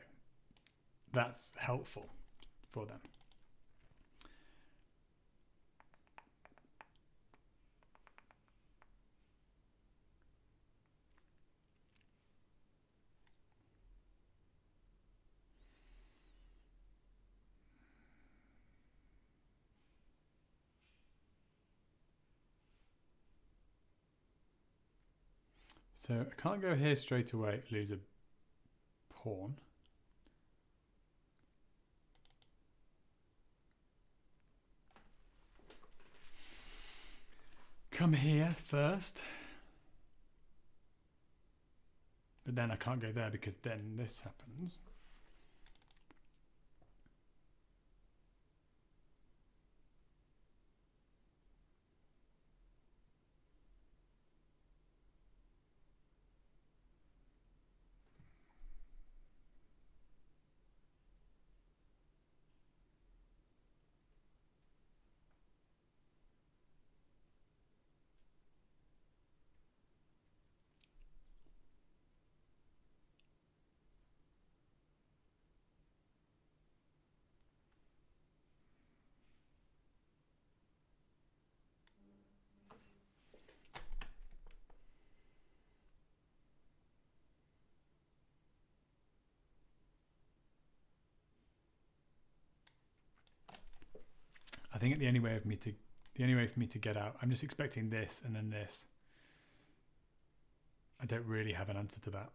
S1: that's helpful for them. So I can't go here straight away, lose a pawn. Come here first. But then I can't go there because then this happens. I think the only way for me to get out, I'm just expecting this and then this. I don't really have an answer to that.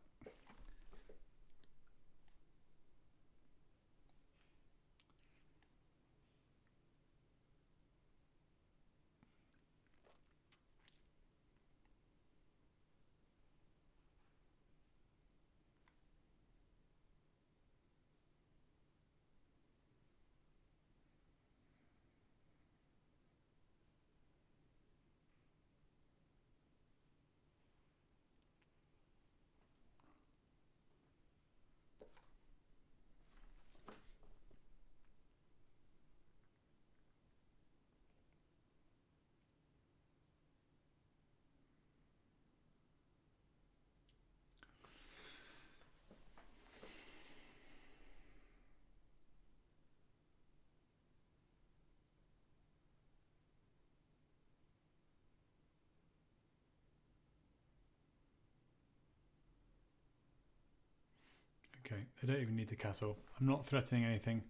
S1: Okay, they don't even need to castle. I'm not threatening anything.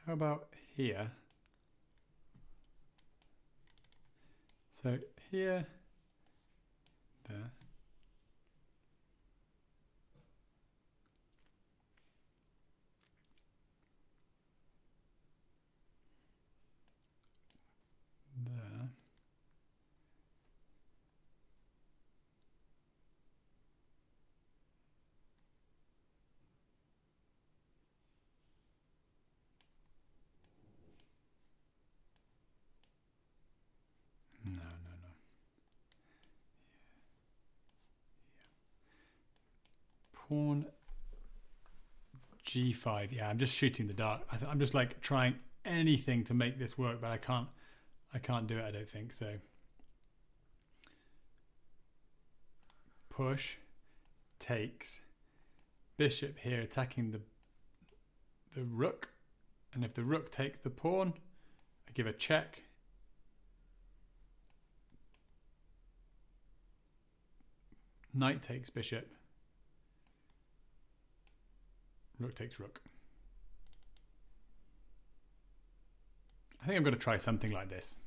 S1: How about here? So here, there. There. No. Pawn G5. Yeah, I'm just shooting the dark. I'm just like trying anything to make this work, but I can't do it, I don't think. So push, takes, bishop here attacking the rook, and if the rook takes the pawn, I give a check. Knight takes bishop. Rook takes rook. I think I'm going to try something like this.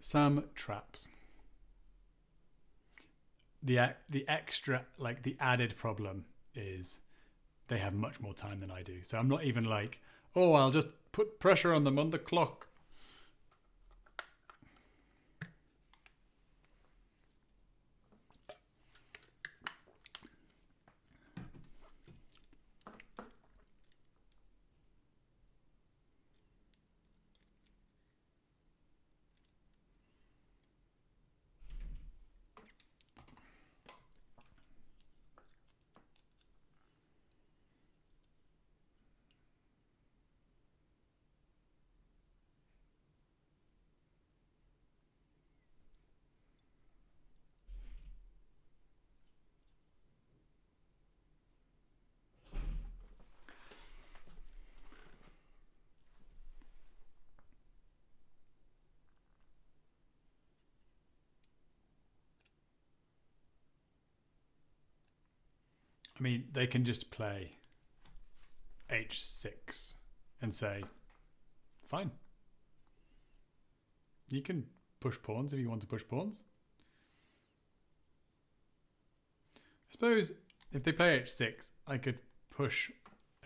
S1: Some traps. The extra, like the added problem is they have much more time than I do. So I'm not even like, oh, I'll just put pressure on them on the clock. I mean, they can just play h6 and say, fine. You can push pawns if you want to push pawns. I suppose if they play h6, I could push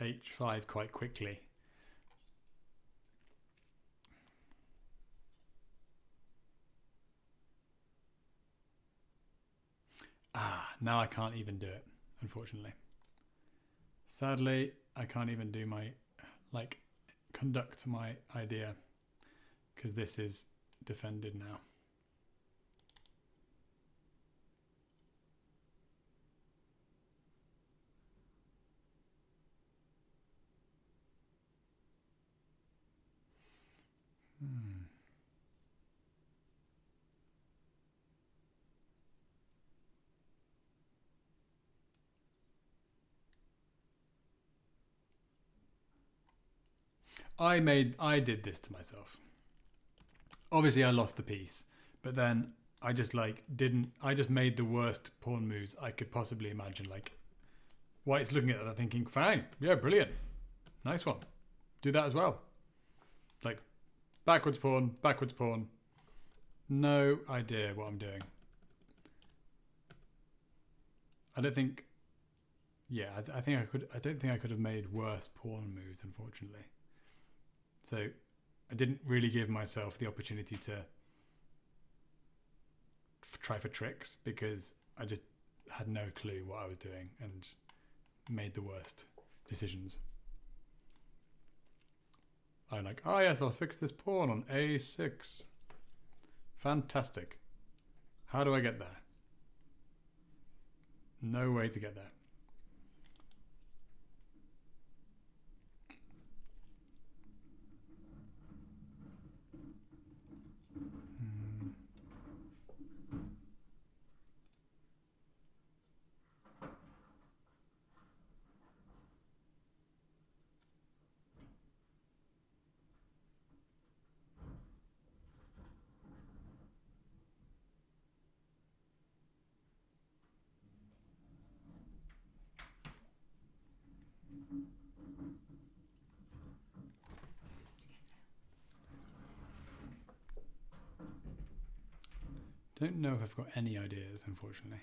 S1: h5 quite quickly. Now I can't even do it, unfortunately. Sadly, I can't even do my, conduct my idea because this is defended now. I did this to myself. Obviously I lost the piece, but then I just I just made the worst pawn moves I could possibly imagine. Like White's looking at that thinking, fine, yeah, brilliant. Nice one. Do that as well. Like backwards pawn. No idea what I'm doing. I don't think I don't think I could have made worse pawn moves, unfortunately. So I didn't really give myself the opportunity to try for tricks because I just had no clue what I was doing and made the worst decisions. I'm like, oh yes, I'll fix this pawn on a6. Fantastic. How do I get there? No way to get there. I don't know if I've got any ideas, unfortunately.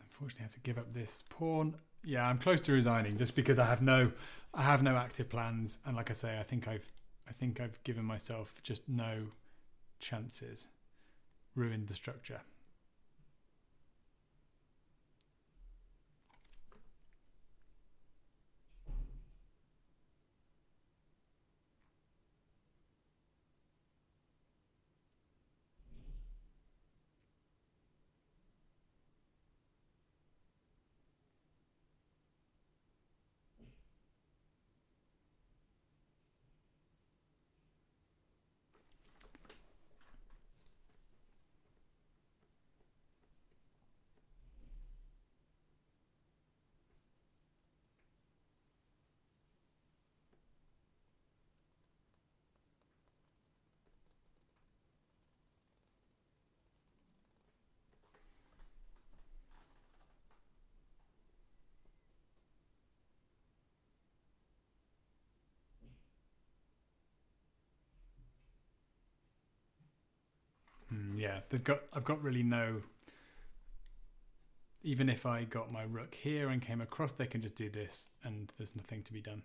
S1: Unfortunately, I have to give up this pawn. Yeah, I'm close to resigning just because I have no active plans, and like I say, I think I've given myself just no chances, ruined the structure. Yeah, I've got really no. Even if I got my rook here and came across, they can just do this, and there's nothing to be done.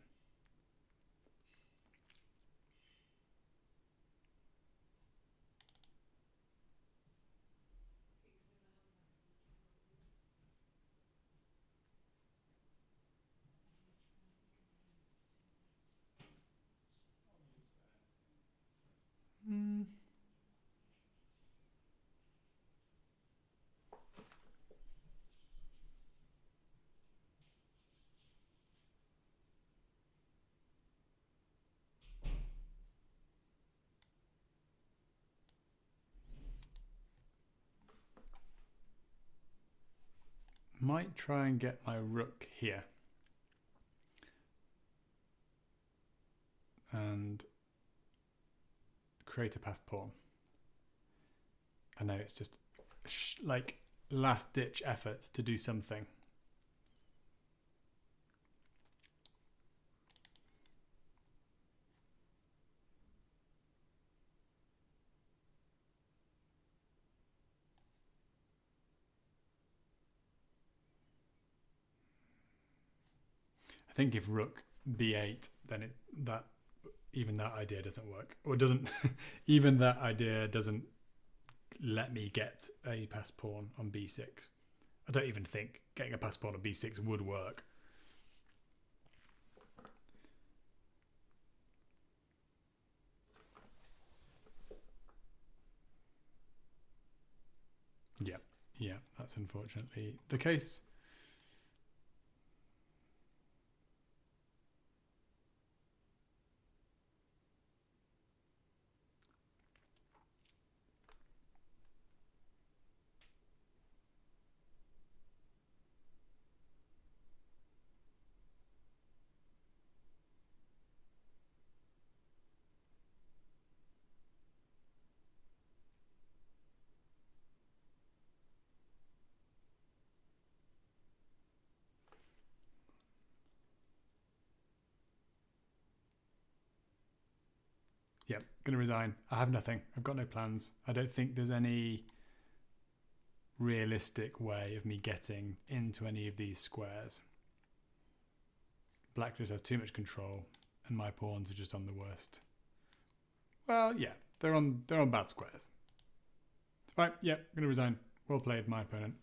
S1: Might try and get my rook here. And create a path pawn. I know it's just like last ditch effort to do something. I think if rook b8, then even that idea doesn't work, or doesn't. Even that idea doesn't let me get a pass pawn on b6. I don't even think getting a pass pawn on b6 would work. Yeah, that's unfortunately the case. Yep, going to resign. I have nothing. I've got no plans. I don't think there's any realistic way of me getting into any of these squares. Black just has too much control, and my pawns are just on the worst. Well, yeah, they're on bad squares. Right, yeah, I'm going to resign. Well played, my opponent.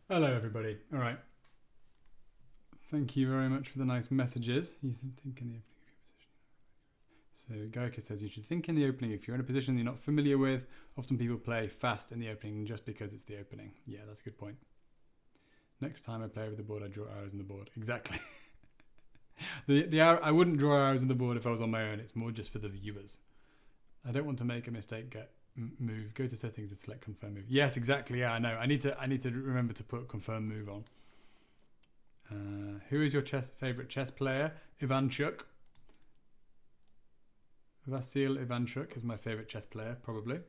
S1: Hello, everybody. All right. Thank you very much for the nice messages. You think in the opening of your position. So Gaika says you should think in the opening if you're in a position you're not familiar with. Often people play fast in the opening just because it's the opening. Yeah, that's a good point. Next time I play with the board, I draw arrows in the board. Exactly. the arrow, I wouldn't draw arrows in the board if I was on my own. It's more just for the viewers. I don't want to make a mistake. Get move. Go to settings and select confirm move. Yes, exactly. Yeah, I know. I need to remember to put confirm move on. Who is your favorite chess player? Ivanchuk. Vasil Ivanchuk is my favorite chess player, probably.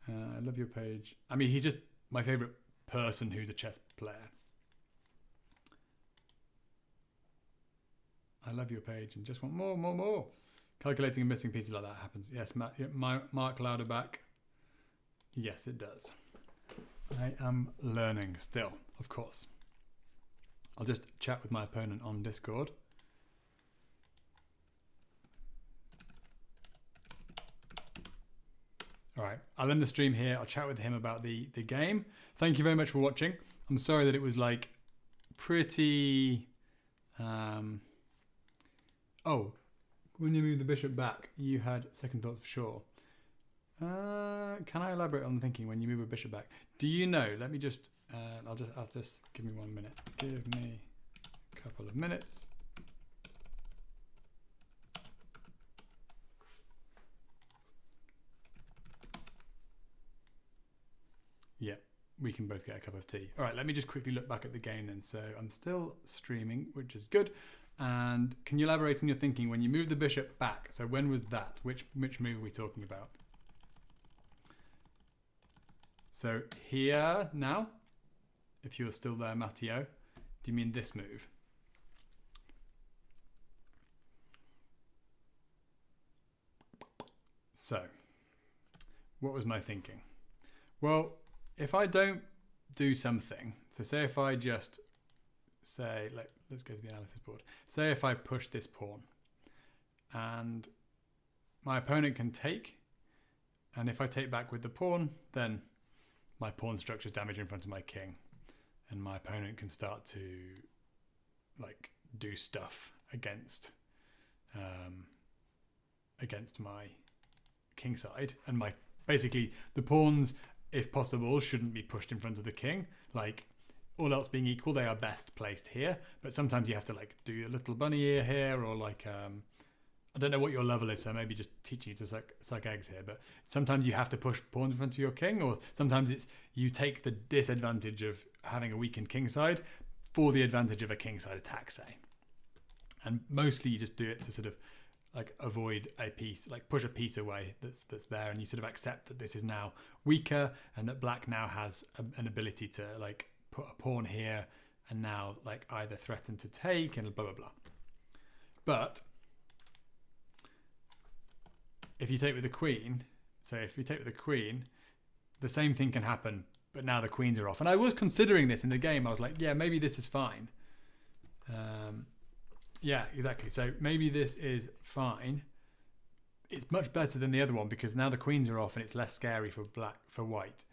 S1: I love your page. I mean, he's just my favorite person who's a chess player. I love your page and just want more. Calculating and missing pieces like that happens. Yes, Mark Louderback. Yes, it does. I am learning still, of course. I'll just chat with my opponent on Discord. All right, I'll end the stream here. I'll chat with him about the game. Thank you very much for watching. I'm sorry that it was like pretty... Oh, when you move the bishop back, you had second thoughts for sure. Can I elaborate on thinking when you move a bishop back? Do you know? Let me just... I'll just give me 1 minute. Give me a couple of minutes. Yeah, we can both get a cup of tea. All right, let me just quickly look back at the game then. So I'm still streaming, which is good. And can you elaborate on your thinking when you move the bishop back? So when was that? Which move are we talking about? So here now, if you're still there, Matteo, do you mean this move? So, what was my thinking? Well, if I don't do something, so say if I just say, let's go to the analysis board. Say if I push this pawn and my opponent can take, and if I take back with the pawn, then my pawn structures damage in front of my king and my opponent can start to like do stuff against my king side, and my basically the pawns, if possible, shouldn't be pushed in front of the king. Like, all else being equal, they are best placed here. But sometimes you have to like do a little bunny ear here, or like I don't know what your level is, so maybe just teaching you to suck eggs here. But sometimes you have to push pawns in front of your king, or sometimes it's you take the disadvantage of having a weakened king side for the advantage of a king side attack, say. And mostly you just do it to sort of like avoid a piece, like push a piece away that's there, and you sort of accept that this is now weaker and that black now has an ability to like put a pawn here and now like either threaten to take and blah blah blah. But if you take with the queen, so if you take with the queen, the same thing can happen, but now the queens are off. And I was considering this in the game. I was like, yeah, maybe this is fine. Yeah, exactly. So maybe this is fine. It's much better than the other one because now the queens are off and it's less scary for white.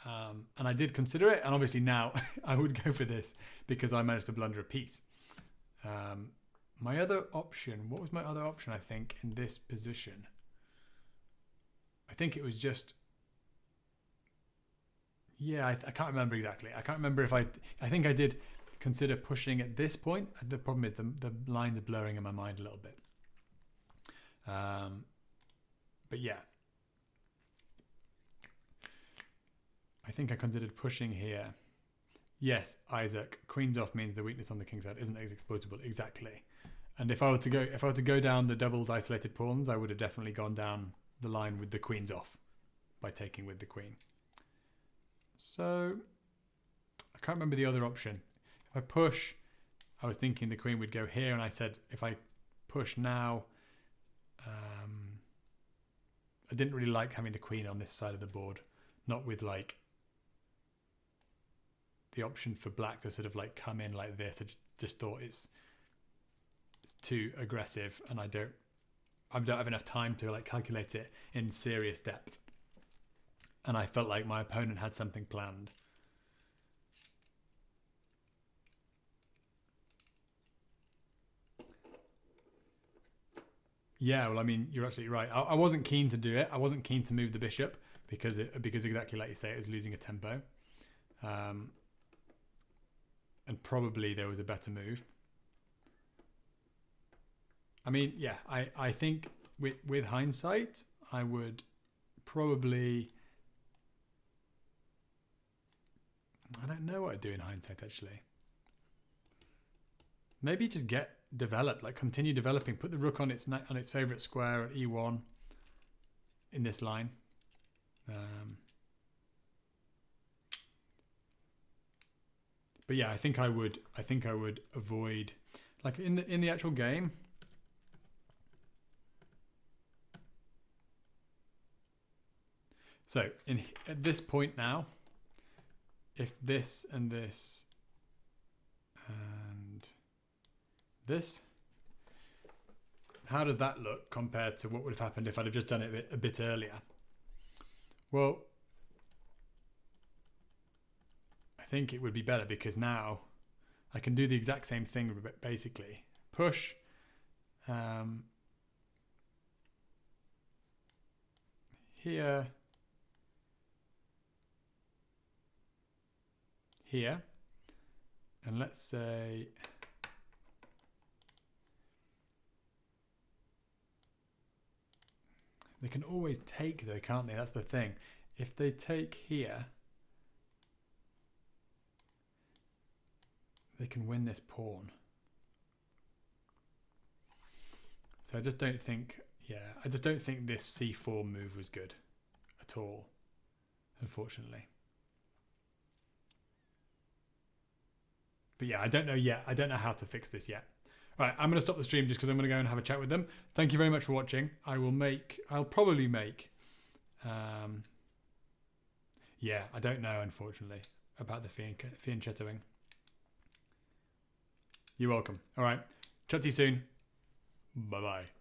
S1: And I did consider it, and obviously now I would go for this because I managed to blunder a piece. My other option, what was my other option? I think in this position, I think it was just, yeah, I can't remember exactly. I can't remember if I think I did consider pushing at this point. The problem is the lines are blurring in my mind a little bit. But yeah, I think I considered pushing here. Yes, Isaac, queens off means the weakness on the king side isn't as exploitable. Exactly. And if I were to go down the doubled isolated pawns, I would have definitely gone down the line with the queens off by taking with the queen. So I can't remember the other option. If I push, I was thinking the queen would go here, and I said if I push now, I didn't really like having the queen on this side of the board, not with like the option for black to sort of like come in like this. I just thought it's too aggressive, and I don't have enough time to like calculate it in serious depth. And I felt like my opponent had something planned. Yeah, well, I mean, you're absolutely right. I wasn't keen to do it. I wasn't keen to move the bishop because exactly like you say, it was losing a tempo. And probably there was a better move. I mean, yeah, I think with hindsight, I would probably... I don't know what I'd do in hindsight, actually. Maybe just develop, like continue developing. Put the rook on its favorite square at e1 in this line. But yeah, I think I would avoid, like in the actual game. So at this point now, if this and this and this, how does that look compared to what would have happened if I'd have just done it a bit earlier? Well, I think it would be better because now I can do the exact same thing basically. Push. Here. Here. And let's say... They can always take though, can't they? That's the thing. If they take here, they can win this pawn. So I just don't think, I just don't think this c4 move was good at all, unfortunately. But yeah, I don't know yet. I don't know how to fix this yet. Right, I'm going to stop the stream just because I'm going to go and have a chat with them. Thank you very much for watching. I'll probably make, yeah, I don't know, unfortunately, about the fianchettoing. You're welcome. All right, chat to you soon. Bye-bye.